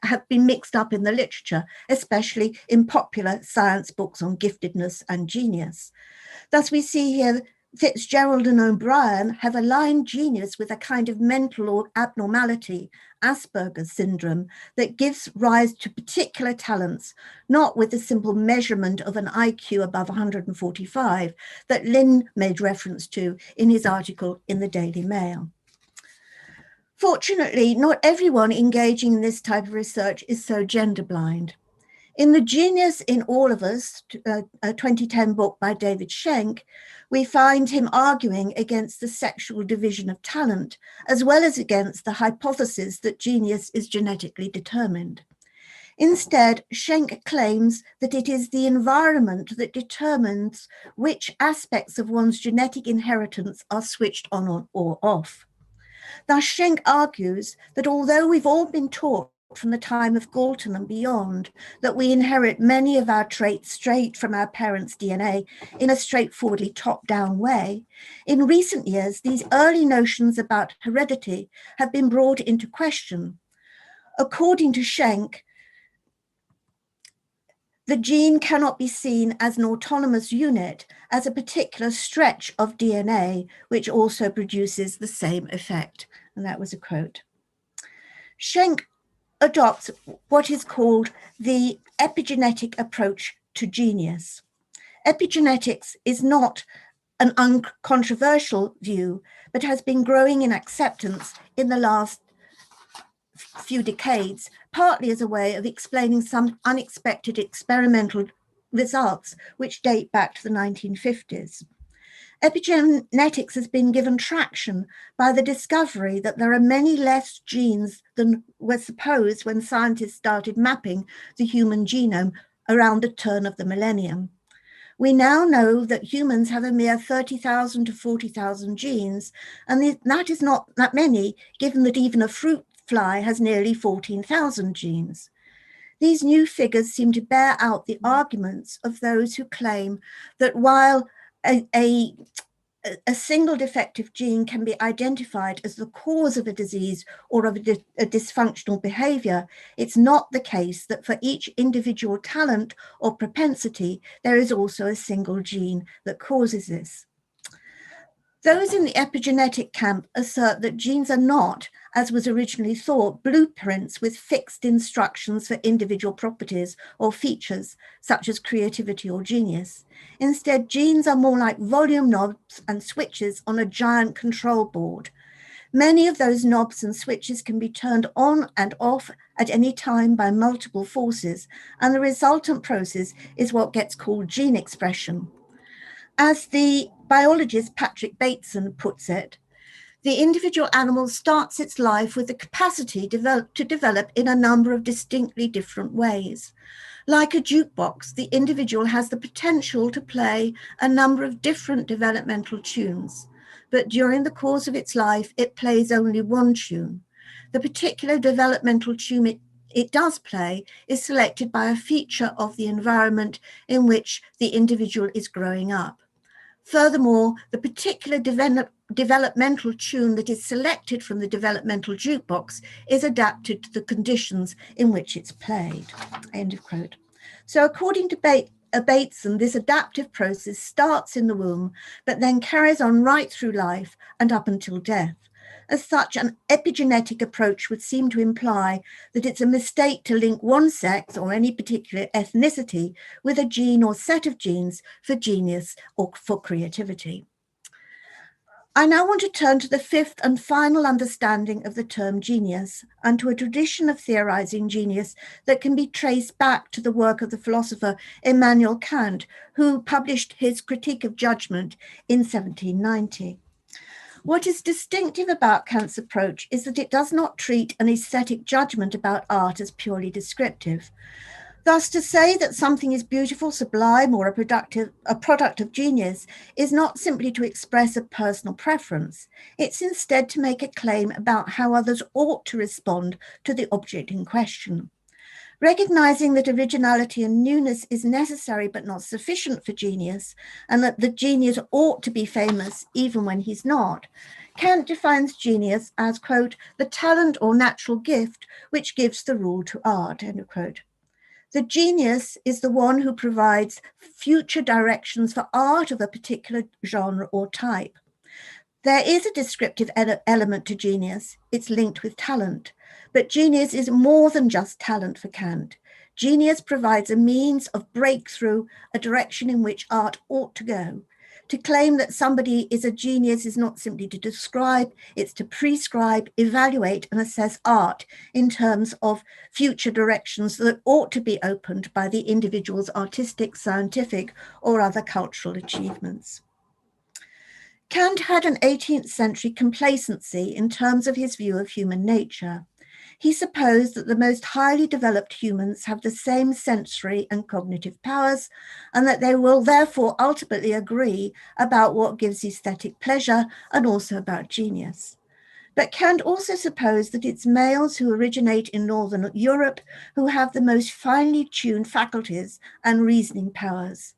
have been mixed up in the literature, especially in popular science books on giftedness and genius. Thus, we see here Fitzgerald and O'Brien have aligned genius with a kind of mental or abnormality Asperger's syndrome that gives rise to particular talents, not with the simple measurement of an IQ above 145 that Lynn made reference to in his article in the Daily Mail. Fortunately, not everyone engaging in this type of research is so gender blind. In The Genius in All of Us, a 2010 book by David Schenck, we find him arguing against the sexual division of talent, as well as against the hypothesis that genius is genetically determined. Instead, Schenck claims that it is the environment that determines which aspects of one's genetic inheritance are switched on or off. Thus, Schenck argues that although we've all been taught from the time of Galton and beyond that we inherit many of our traits straight from our parents' DNA in a straightforwardly top-down way, in recent years, these early notions about heredity have been brought into question. According to Schenck, the gene cannot be seen as an autonomous unit, as a particular stretch of DNA, which also produces the same effect. And that was a quote. Schenck adopts what is called the epigenetic approach to genius. Epigenetics is not an uncontroversial view, but has been growing in acceptance in the last few decades, partly as a way of explaining some unexpected experimental results which date back to the 1950s. Epigenetics has been given traction by the discovery that there are many less genes than were supposed when scientists started mapping the human genome around the turn of the millennium. We now know that humans have a mere 30,000 to 40,000 genes, and that is not that many, given that even a fruit fly has nearly 14,000 genes. These new figures seem to bear out the arguments of those who claim that while a single defective gene can be identified as the cause of a disease or of a dysfunctional behavior, it's not the case that for each individual talent or propensity, there is also a single gene that causes this. Those in the epigenetic camp assert that genes are not, as was originally thought, blueprints with fixed instructions for individual properties or features, such as creativity or genius. Instead, genes are more like volume knobs and switches on a giant control board. Many of those knobs and switches can be turned on and off at any time by multiple forces, and the resultant process is what gets called gene expression. As the biologist Patrick Bateson puts it, the individual animal starts its life with the capacity to develop in a number of distinctly different ways. Like a jukebox, the individual has the potential to play a number of different developmental tunes, but during the course of its life, it plays only one tune. The particular developmental tune it does play is selected by a feature of the environment in which the individual is growing up. Furthermore, the particular developmental tune that is selected from the developmental jukebox is adapted to the conditions in which it's played. End of quote. So according to Bateson, this adaptive process starts in the womb, but then carries on right through life and up until death. As such, an epigenetic approach would seem to imply that it's a mistake to link one sex or any particular ethnicity with a gene or set of genes for genius or for creativity. I now want to turn to the fifth and final understanding of the term genius and to a tradition of theorizing genius that can be traced back to the work of the philosopher Immanuel Kant, who published his Critique of Judgment in 1790. What is distinctive about Kant's approach is that it does not treat an aesthetic judgment about art as purely descriptive. Thus, to say that something is beautiful, sublime, or a product of genius is not simply to express a personal preference. It's instead to make a claim about how others ought to respond to the object in question. Recognizing that originality and newness is necessary but not sufficient for genius, and that the genius ought to be famous even when he's not, Kant defines genius as, quote, the talent or natural gift which gives the rule to art, end quote. The genius is the one who provides future directions for art of a particular genre or type. There is a descriptive element to genius. It's linked with talent. But genius is more than just talent for Kant. Genius provides a means of breakthrough, a direction in which art ought to go. To claim that somebody is a genius is not simply to describe, it's to prescribe, evaluate, and assess art in terms of future directions that ought to be opened by the individual's artistic, scientific, or other cultural achievements. Kant had an 18th century complacency in terms of his view of human nature. He supposed that the most highly developed humans have the same sensory and cognitive powers, and that they will therefore ultimately agree about what gives aesthetic pleasure and also about genius. But Kant also supposed that it's males who originate in Northern Europe who have the most finely tuned faculties and reasoning powers.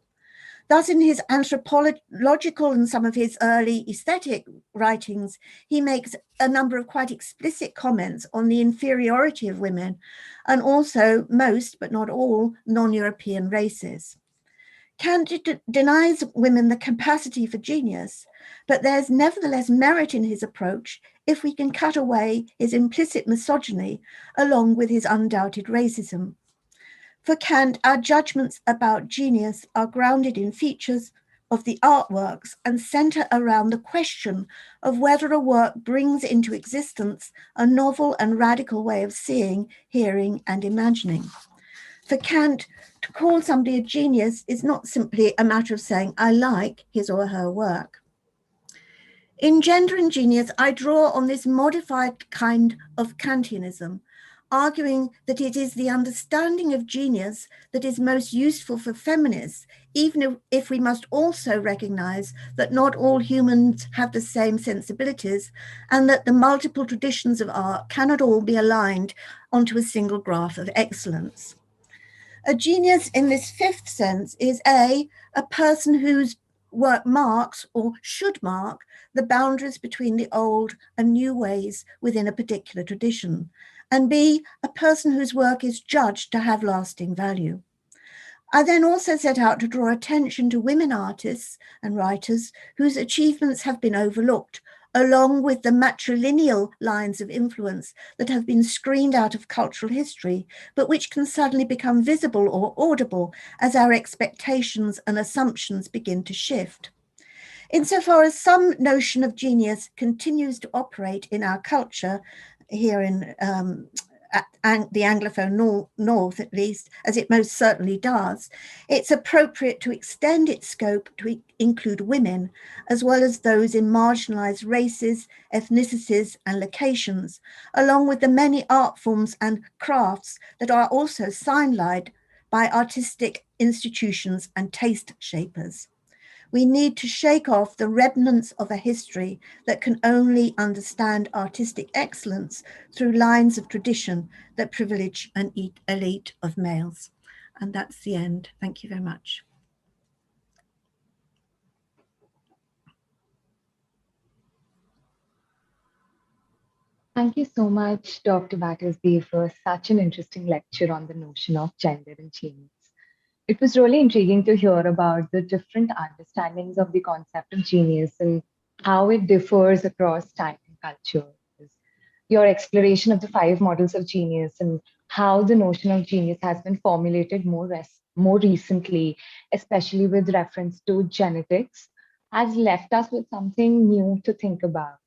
Thus, in his anthropological and some of his early aesthetic writings, he makes a number of quite explicit comments on the inferiority of women and also most, but not all, non-European races. Kant denies women the capacity for genius, but there's nevertheless merit in his approach if we can cut away his implicit misogyny along with his undoubted racism. For Kant, our judgments about genius are grounded in features of the artworks and center around the question of whether a work brings into existence a novel and radical way of seeing, hearing, and imagining. For Kant, to call somebody a genius is not simply a matter of saying, I like his or her work. In Gender and Genius, I draw on this modified kind of Kantianism, arguing that it is the understanding of genius that is most useful for feminists, even if we must also recognize that not all humans have the same sensibilities and that the multiple traditions of art cannot all be aligned onto a single graph of excellence. A genius in this fifth sense is a person whose work marks or should mark the boundaries between the old and new ways within a particular tradition, and B, a person whose work is judged to have lasting value. I then also set out to draw attention to women artists and writers whose achievements have been overlooked, along with the matrilineal lines of influence that have been screened out of cultural history, but which can suddenly become visible or audible as our expectations and assumptions begin to shift. Insofar as some notion of genius continues to operate in our culture, here in the Anglophone North, at least, as it most certainly does, it's appropriate to extend its scope to include women, as well as those in marginalized races, ethnicities, and locations, along with the many art forms and crafts that are also sidelined by artistic institutions and taste shapers. We need to shake off the remnants of a history that can only understand artistic excellence through lines of tradition that privilege an elite of males. And that's the end. Thank you very much. Thank you so much, Dr. Battersby, for such an interesting lecture on the notion of gender and genius. It was really intriguing to hear about the different understandings of the concept of genius and how it differs across time and culture. Your exploration of the 5 models of genius and how the notion of genius has been formulated more recently, especially with reference to genetics, has left us with something new to think about.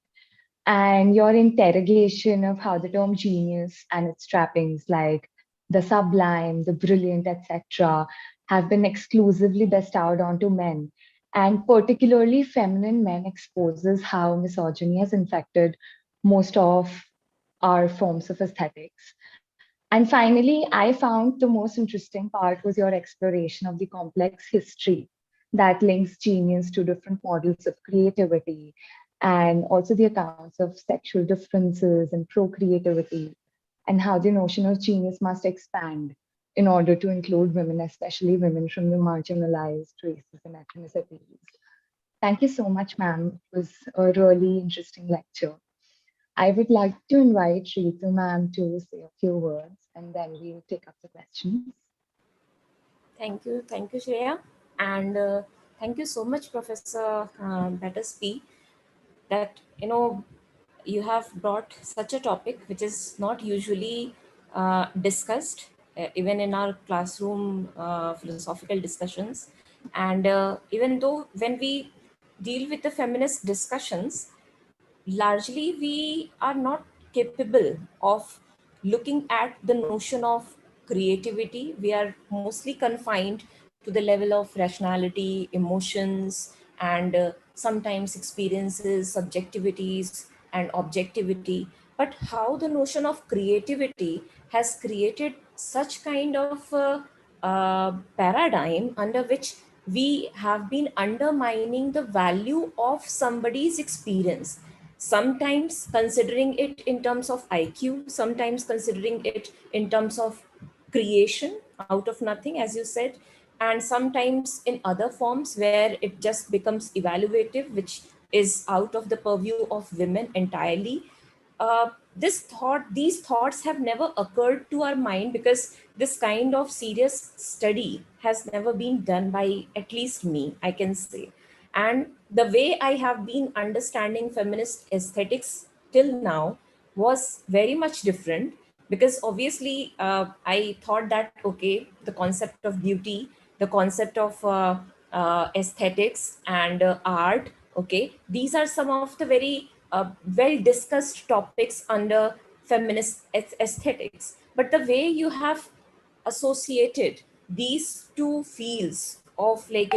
And your interrogation of how the term genius and its trappings like the sublime, the brilliant, etc., have been exclusively bestowed onto men, and particularly feminine men, exposes how misogyny has infected most of our forms of aesthetics. And finally, I found the most interesting part was your exploration of the complex history that links genius to different models of creativity and also the accounts of sexual differences and procreativity, and how the notion of genius must expand in order to include women, especially women from the marginalized races and ethnicities. Thank you so much, ma'am. It was a really interesting lecture. I would like to invite Ritu ma'am to say a few words, and then we'll take up the questions. Thank you, Shreya, and thank you so much, Professor Battersby. that, you have brought such a topic which is not usually discussed, even in our classroom philosophical discussions. And even though when we deal with the feminist discussions, largely we are not capable of looking at the notion of creativity. We are mostly confined to the level of rationality, emotions, and sometimes experiences, subjectivities, and objectivity. But how the notion of creativity has created such kind of paradigm under which we have been undermining the value of somebody's experience, sometimes considering it in terms of IQ, sometimes considering it in terms of creation out of nothing, as you said, and sometimes in other forms where it just becomes evaluative, which is out of the purview of women entirely. These thoughts have never occurred to our mind because this kind of serious study has never been done by at least me, I can say. And the way I have been understanding feminist aesthetics till now was very much different, because obviously I thought that, okay, the concept of beauty, the concept of aesthetics and art, okay, these are some of the very well discussed topics under feminist aesthetics. But the way you have associated these two fields of, like,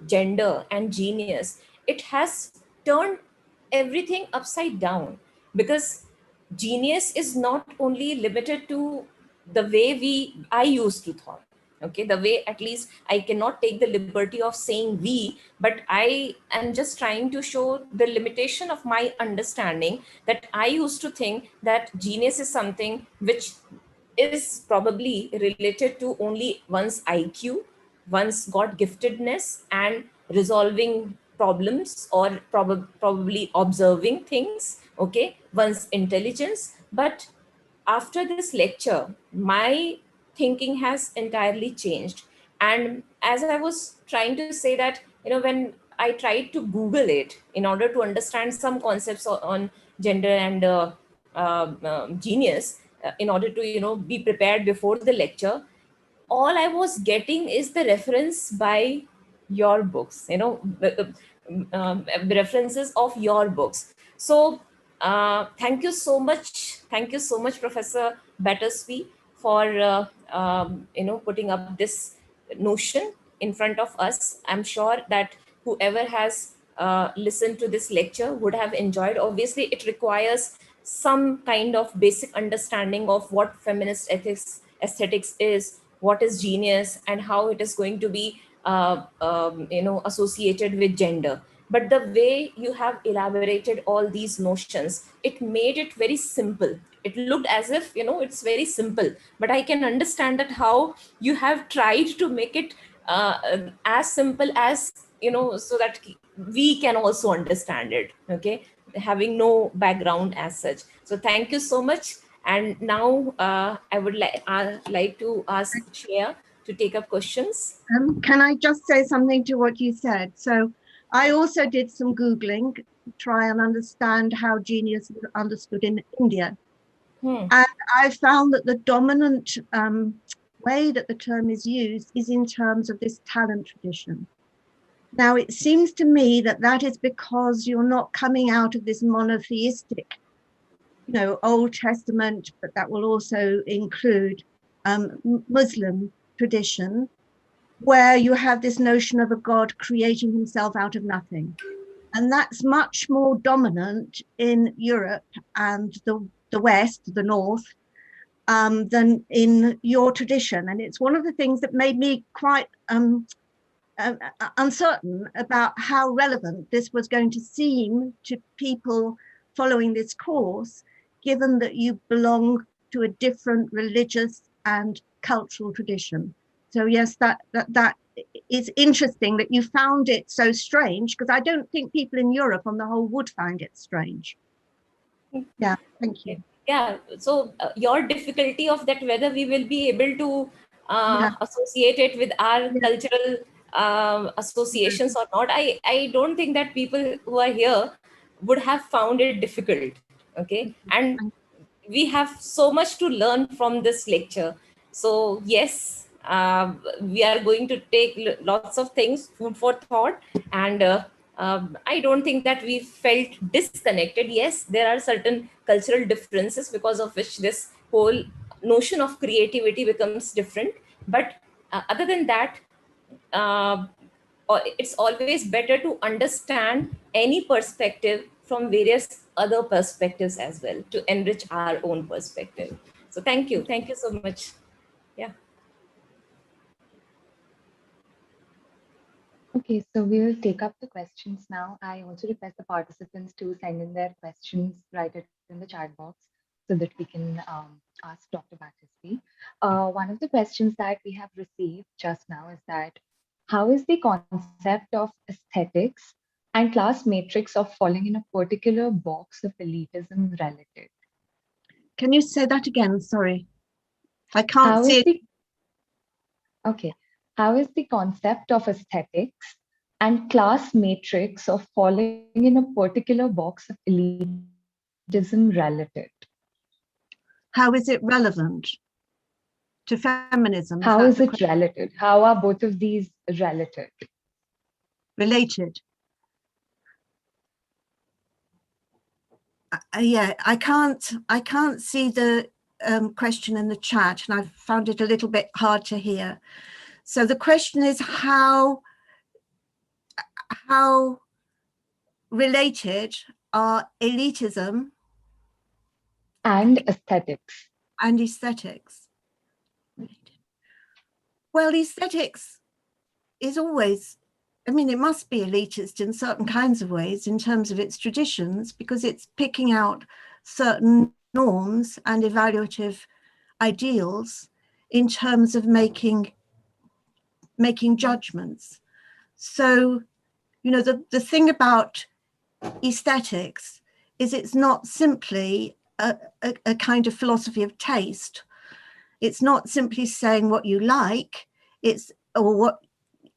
gender and genius, it has turned everything upside down, because genius is not only limited to the way I used to thought. Okay, the way, at least I cannot take the liberty of saying we, but I am just trying to show the limitation of my understanding, that I used to think that genius is something which is probably related to only one's IQ, one's God giftedness, and resolving problems, or probably observing things, okay, one's intelligence. But after this lecture, my thinking has entirely changed. And as I was trying to say that, when I tried to Google it in order to understand some concepts on gender and genius, in order to, be prepared before the lecture, all I was getting is the reference by your books, the references of your books. So thank you so much. Thank you so much, Professor Battersby, for putting up this notion in front of us. I'm sure that whoever has listened to this lecture would have enjoyed. Obviously, it requires some kind of basic understanding of what feminist aesthetics is, what is genius, and how it is going to be associated with gender. But the way you have elaborated all these notions, it made it very simple. It looked as if, it's very simple, but I can understand that how you have tried to make it as simple as, so that we can also understand it, okay, having no background as such. So thank you so much. And now I would like to ask Shreya to take up questions. Can I just say something to what you said? So I also did some Googling to try and understand how genius is understood in India. And I found that the dominant way that the term is used is in terms of this talent tradition. Now, it seems to me that that is because you're not coming out of this monotheistic, Old Testament, but that will also include Muslim tradition, where you have this notion of a God creating himself out of nothing. And that's much more dominant in Europe and the West, the North, than in your tradition. And it's one of the things that made me quite uncertain about how relevant this was going to seem to people following this course, given that you belong to a different religious and cultural tradition. So yes, that is interesting that you found it so strange, because I don't think people in Europe on the whole would find it strange. Yeah, thank you. Yeah, so your difficulty of that, whether we will be able to associate it with our cultural associations or not, I don't think that people who are here would have found it difficult. Okay, and we have so much to learn from this lecture. So yes, we are going to take lots of things, food for thought, and I don't think that we felt disconnected. Yes, there are certain cultural differences because of which this whole notion of creativity becomes different. But other than that, uh, it's always better to understand any perspective from various other perspectives as well to enrich our own perspective. So thank you so much. Yeah. Okay, so we will take up the questions now. I also request the participants to send in their questions, write it in the chat box so that we can ask Dr. Battersby. One of the questions that we have received just now is that how is the concept of aesthetics and class matrix of falling in a particular box of elitism relative? Can you say that again? Sorry, I can't How see is it. the Okay, how is the concept of aesthetics and class matrix of falling in a particular box of elitism relative? How is it relevant to feminism? Is How that is the it question? relative? How are both of these relative? Related? Yeah, I can't see the question in the chat, and I've found it a little bit hard to hear. So the question is how related are elitism And aesthetics. and aesthetics? Well, aesthetics is always, I mean, it must be elitist in certain kinds of ways in terms of its traditions, because it's picking out certain norms and evaluative ideals in terms of making judgments. So, you know, the thing about aesthetics is it's not simply a kind of philosophy of taste. It's not simply saying what you like, or what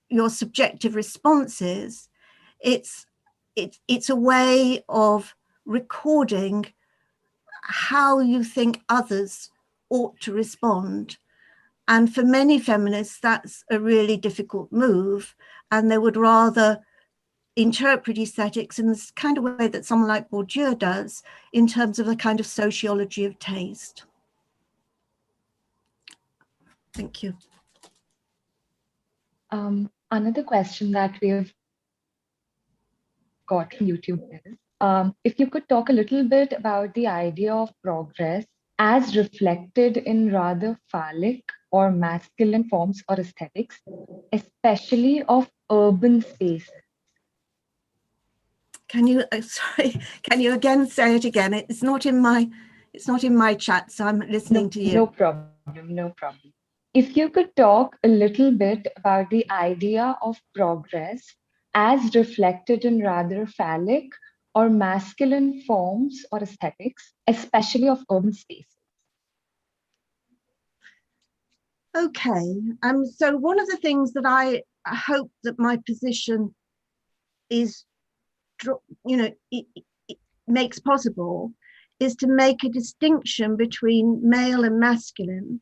your subjective response is. It's a way of recording how you think others ought to respond. And for many feminists, that's a really difficult move, and they would rather interpret aesthetics in this kind of way that someone like Bourdieu does, in terms of a kind of sociology of taste. Thank you. Another question that we have got from YouTube is, if you could talk a little bit about the idea of progress as reflected in rather phallic or masculine forms or aesthetics, especially of urban spaces. Can you, sorry, can you again say it again? It's not in my chat, so I'm listening to you. No problem, no problem. If you could talk a little bit about the idea of progress as reflected in rather phallic or masculine forms or aesthetics, especially of urban spaces. Okay, so one of the things that I hope that my position is, you know, it makes possible, is to make a distinction between male and masculine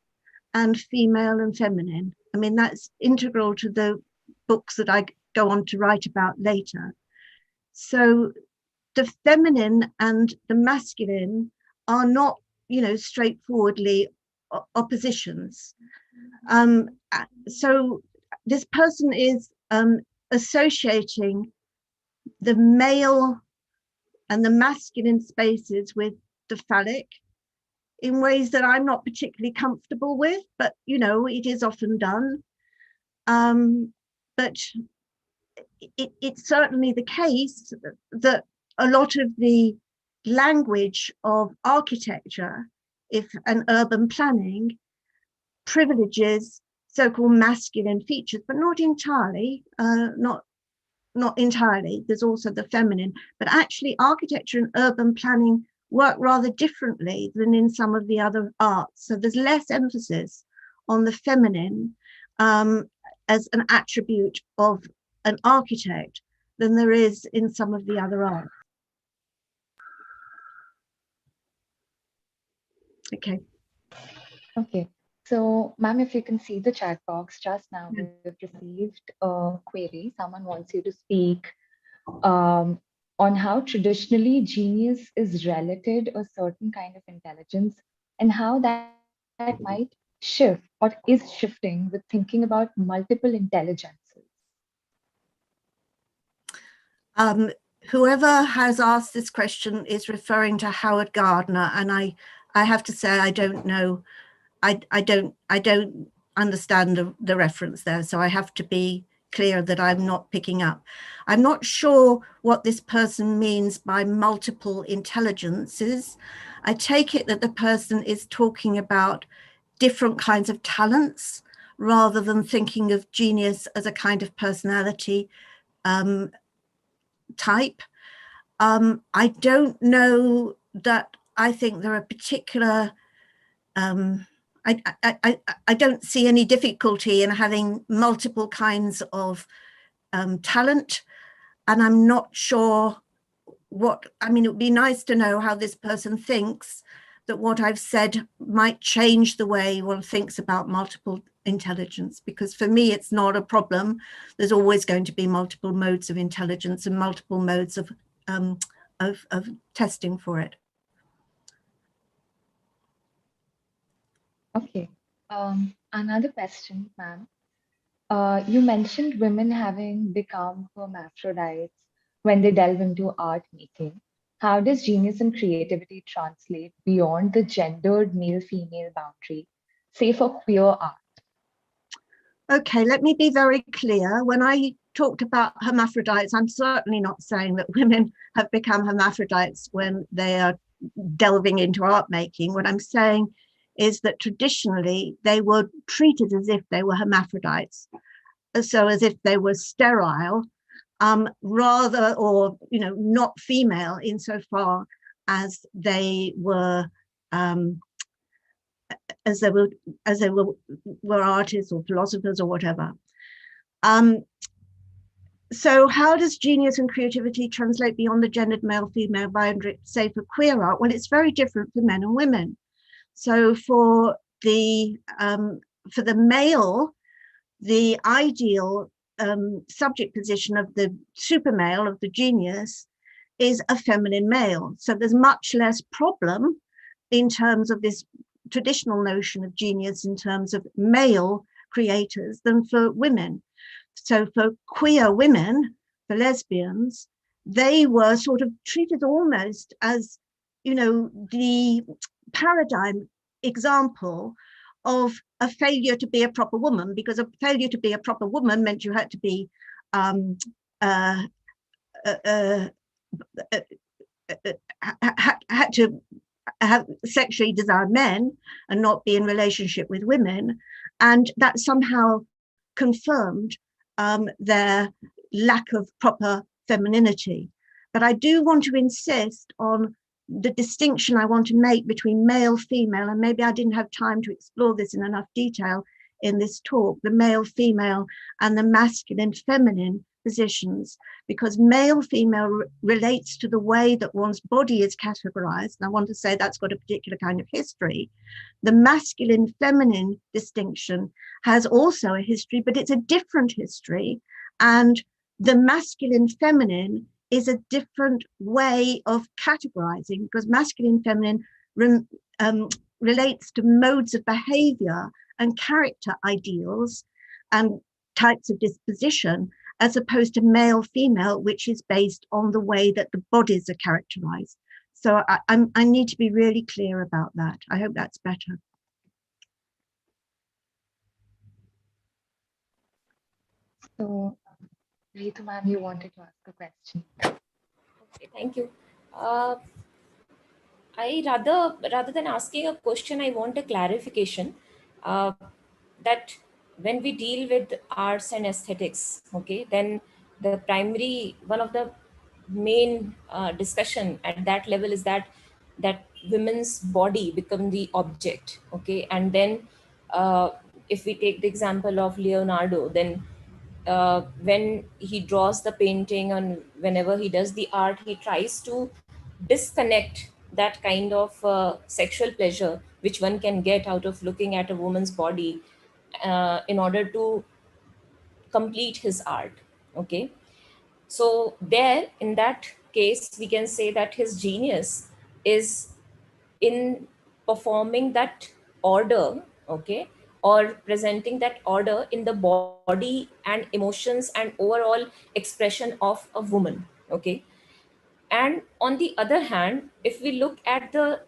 and female and feminine. I mean, that's integral to the books that I go on to write about later. So the feminine and the masculine are not, you know, straightforwardly oppositions. So this person is associating the male and the masculine spaces with the phallic in ways that I'm not particularly comfortable with, but you know, it is often done. But it's certainly the case that a lot of the language of architecture, if and urban planning, privileges so-called masculine features, but not entirely, not entirely. There's also the feminine, but actually architecture and urban planning work rather differently than in some of the other arts. So there's less emphasis on the feminine as an attribute of an architect than there is in some of the other arts. Okay. Okay. So, ma'am, if you can see the chat box just now, we've received a query. Someone wants you to speak on how traditionally genius is related a certain kind of intelligence and how that might shift or is shifting with thinking about multiple intelligences. Whoever has asked this question is referring to Howard Gardner, and I have to say I don't know. I don't understand the reference there, so I have to be clear that I'm not picking up. I'm not sure what this person means by multiple intelligences. I take it that the person is talking about different kinds of talents rather than thinking of genius as a kind of personality type. I don't know that I think there are particular I don't see any difficulty in having multiple kinds of talent, and I'm not sure what, I mean, it would be nice to know how this person thinks that what I've said might change the way one thinks about multiple intelligence, because for me, it's not a problem. There's always going to be multiple modes of intelligence and multiple modes of testing for it. Okay. Another question, ma'am. You mentioned women having become hermaphrodites when they delve into art making. How does genius and creativity translate beyond the gendered male-female boundary, say for queer art? Okay, let me be very clear. When I talked about hermaphrodites, I'm certainly not saying that women have become hermaphrodites when they are delving into art making. What I'm saying is that traditionally they were treated as if they were hermaphrodites, so as if they were sterile, rather, or not female insofar as they were as they were artists or philosophers or whatever. So how does genius and creativity translate beyond the gendered male-female boundary, say for queer art? Well, it's very different for men and women. So for the male, the ideal subject position of the super male, of the genius, is a feminine male. So there's much less problem in terms of this traditional notion of genius in terms of male creators than for women. So for queer women, for lesbians, they were sort of treated almost as, the paradigm example of a failure to be a proper woman, because a failure to be a proper woman meant you had to be had to have sexually desired men and not be in relationship with women, and that somehow confirmed their lack of proper femininity. But I do want to insist on the distinction I want to make between male, female, and maybe I didn't have time to explore this in enough detail in this talk, the male, female, and the masculine, feminine positions, because male, female relates to the way that one's body is categorized. And I want to say that's got a particular kind of history. The masculine, feminine distinction has also a history, but it's a different history. And the masculine, feminine is a different way of categorizing, because masculine, feminine relates to modes of behavior and character ideals and types of disposition, as opposed to male, female, which is based on the way that the bodies are characterized. So I need to be really clear about that. I hope that's better. So, Ritu ma'am, you wanted to ask a question. Okay, thank you. I rather than asking a question, I want a clarification that when we deal with arts and aesthetics, okay, then the primary, one of the main discussion at that level is that women's body become the object, okay, and then if we take the example of Leonardo, then when he draws the painting and whenever he does the art, he tries to disconnect that kind of sexual pleasure which one can get out of looking at a woman's body in order to complete his art. Okay, so there, in that case, we can say that his genius is in performing that order, okay, or presenting that order in the body and emotions and overall expression of a woman. Okay, and on the other hand, if we look at the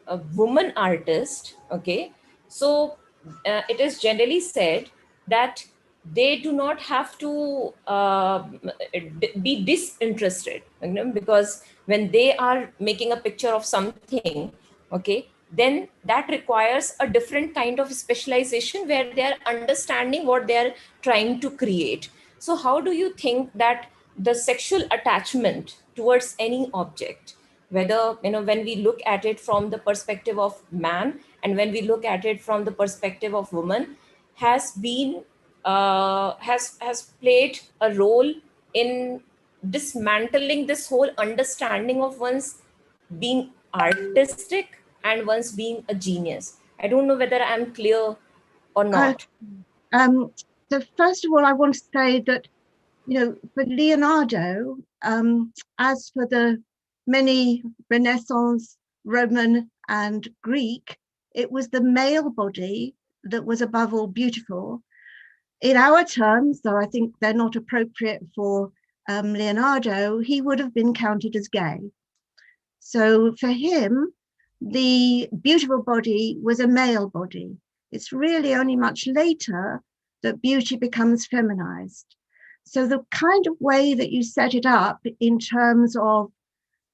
a woman artist, okay, so it is generally said that they do not have to be disinterested, you know, because when they are making a picture of something, okay, then that requires a different kind of specialization where they are understanding what they are trying to create. So how do you think that the sexual attachment towards any object, whether, you know, when we look at it from the perspective of man and when we look at it from the perspective of woman, has been has played a role in dismantling this whole understanding of one's being artistic and one's being a genius? I don't know whether I'm clear or Uh, not. um, so first of all, I want to say that, you know, for Leonardo, as for the many Renaissance, Roman and Greek, it was the male body that was above all beautiful. In our terms, though I think they're not appropriate for Leonardo, he would have been counted as gay. So for him, the beautiful body was a male body. It's really only much later that beauty becomes feminized. So the kind of way that you set it up in terms of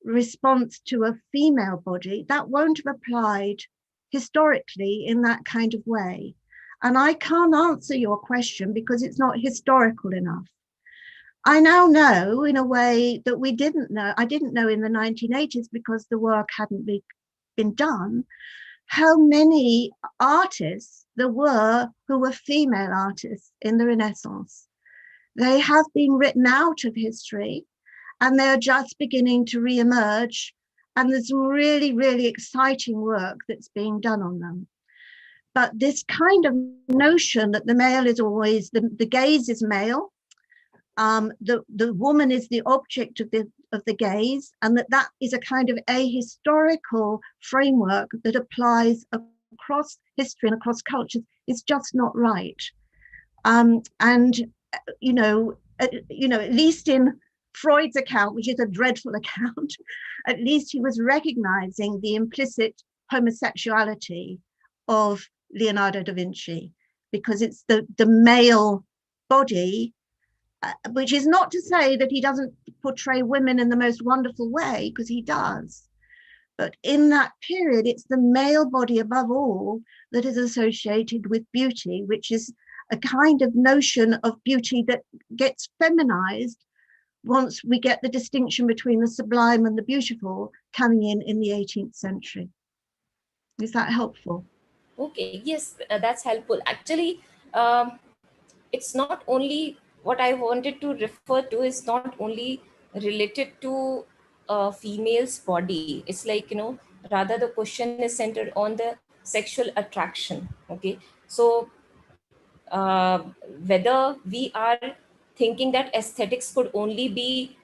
response to a female body, that won't have applied historically in that kind of way. And I can't answer your question because it's not historical enough. I now know in a way that we didn't know. I didn't know in the 1980s because the work hadn't been done, how many artists there were who were female artists in the Renaissance. They have been written out of history and they're just beginning to re-emerge. And there's some really, really exciting work that's being done on them. But this kind of notion that the male is always, the gaze is male, the woman is the object of the gaze, and that is a kind of ahistorical framework that applies across history and across cultures is just not right. And at least in Freud's account, which is a dreadful account, at least he was recognizing the implicit homosexuality of Leonardo da Vinci, because it's the male body, which is not to say that he doesn't portray women in the most wonderful way, because he does. But in that period, it's the male body above all that is associated with beauty, which is a kind of notion of beauty that gets feminized once we get the distinction between the sublime and the beautiful coming in the 18th century. Is that helpful? Okay, yes, that's helpful. Actually, it's not only what I wanted to refer to is not only related to a female's body. It's like, you know, rather the question is centered on the sexual attraction. Okay, so whether we are thinking that aesthetics could only be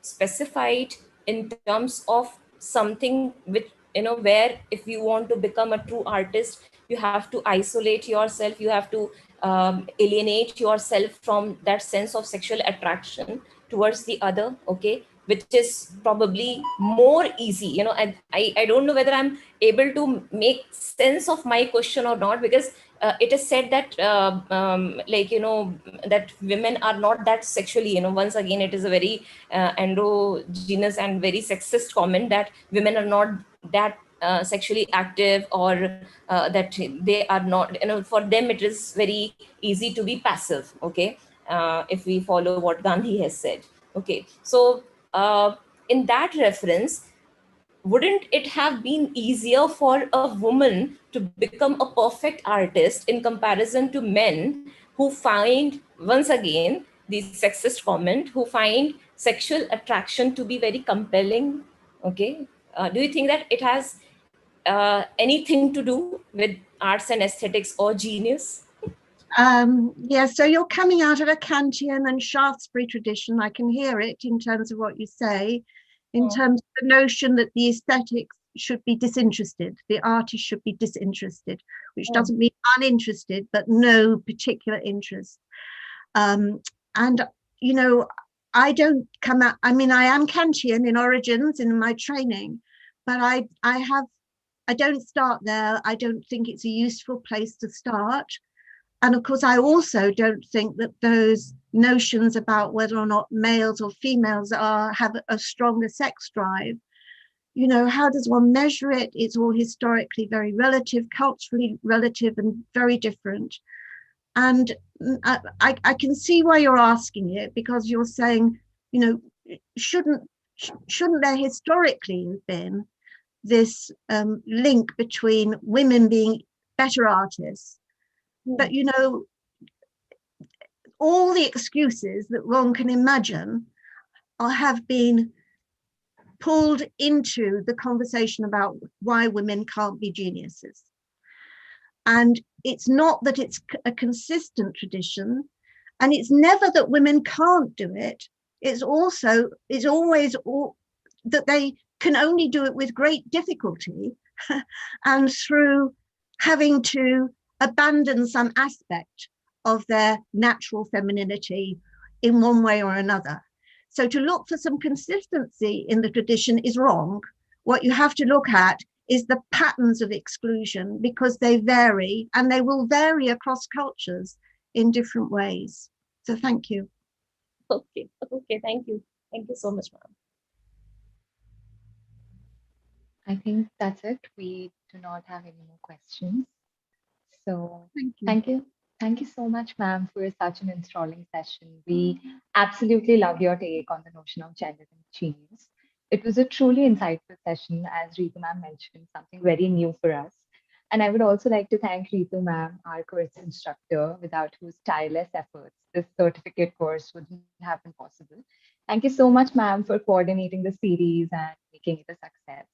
specified in terms of something which, you know, where if you want to become a true artist, you have to isolate yourself, you have to alienate yourself from that sense of sexual attraction towards the other, okay, which is probably more easy, you know. I don't know whether I'm able to make sense of my question or not, because it is said that like, you know, that women are not that sexually, you know, once again it is a very androgynous and very sexist comment that women are not that sexually active, or that they are not, you know, for them it is very easy to be passive, okay, if we follow what Gandhi has said. Okay, so in that reference, wouldn't it have been easier for a woman to become a perfect artist in comparison to men who find, once again, the sexist comment, who find sexual attraction to be very compelling? Okay. Do you think that it has anything to do with arts and aesthetics or genius? Yeah, so you're coming out of a Kantian and Shaftesbury tradition. I can hear it in terms of what you say, in terms of the notion that the aesthetics should be disinterested, the artist should be disinterested, which doesn't mean uninterested, but no particular interest. And, you know, I don't come out, I mean, I am Kantian in origins in my training, but I don't start there. I don't think it's a useful place to start. And of course, I also don't think that those notions about whether or not males or females have a stronger sex drive, you know, how does one measure it? It's all historically very relative, culturally relative, and very different. And I can see why you're asking it, because you're saying, you know, shouldn't there historically have been this link between women being better artists? But, you know, all the excuses that one can imagine have been pulled into the conversation about why women can't be geniuses. And it's not that it's a consistent tradition, and it's never that women can't do it. It's always that they can only do it with great difficulty and through having to abandon some aspect of their natural femininity in one way or another. So to look for some consistency in the tradition is wrong. What you have to look at is the patterns of exclusion, because they vary, and they will vary across cultures in different ways. So thank you. Okay, thank you. Thank you so much, ma'am. I think that's it. We do not have any more questions. So Thank you. thank you. Thank you so much, ma'am, for such an enthralling session. We absolutely love your take on the notion of gender and genius. It was a truly insightful session, as Ritu ma'am mentioned, something very new for us. And I would also like to thank Ritu ma'am, our course instructor, without whose tireless efforts this certificate course wouldn't have been possible. Thank you so much, ma'am, for coordinating the series and making it a success.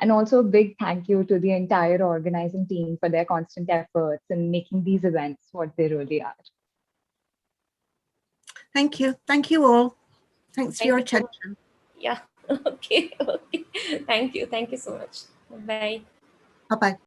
And also a big thank you to the entire organizing team for their constant efforts in making these events what they really are. Thank you. Thank you all. Thanks for your attention. Yeah, okay. Thank you so much. Bye. Bye-bye.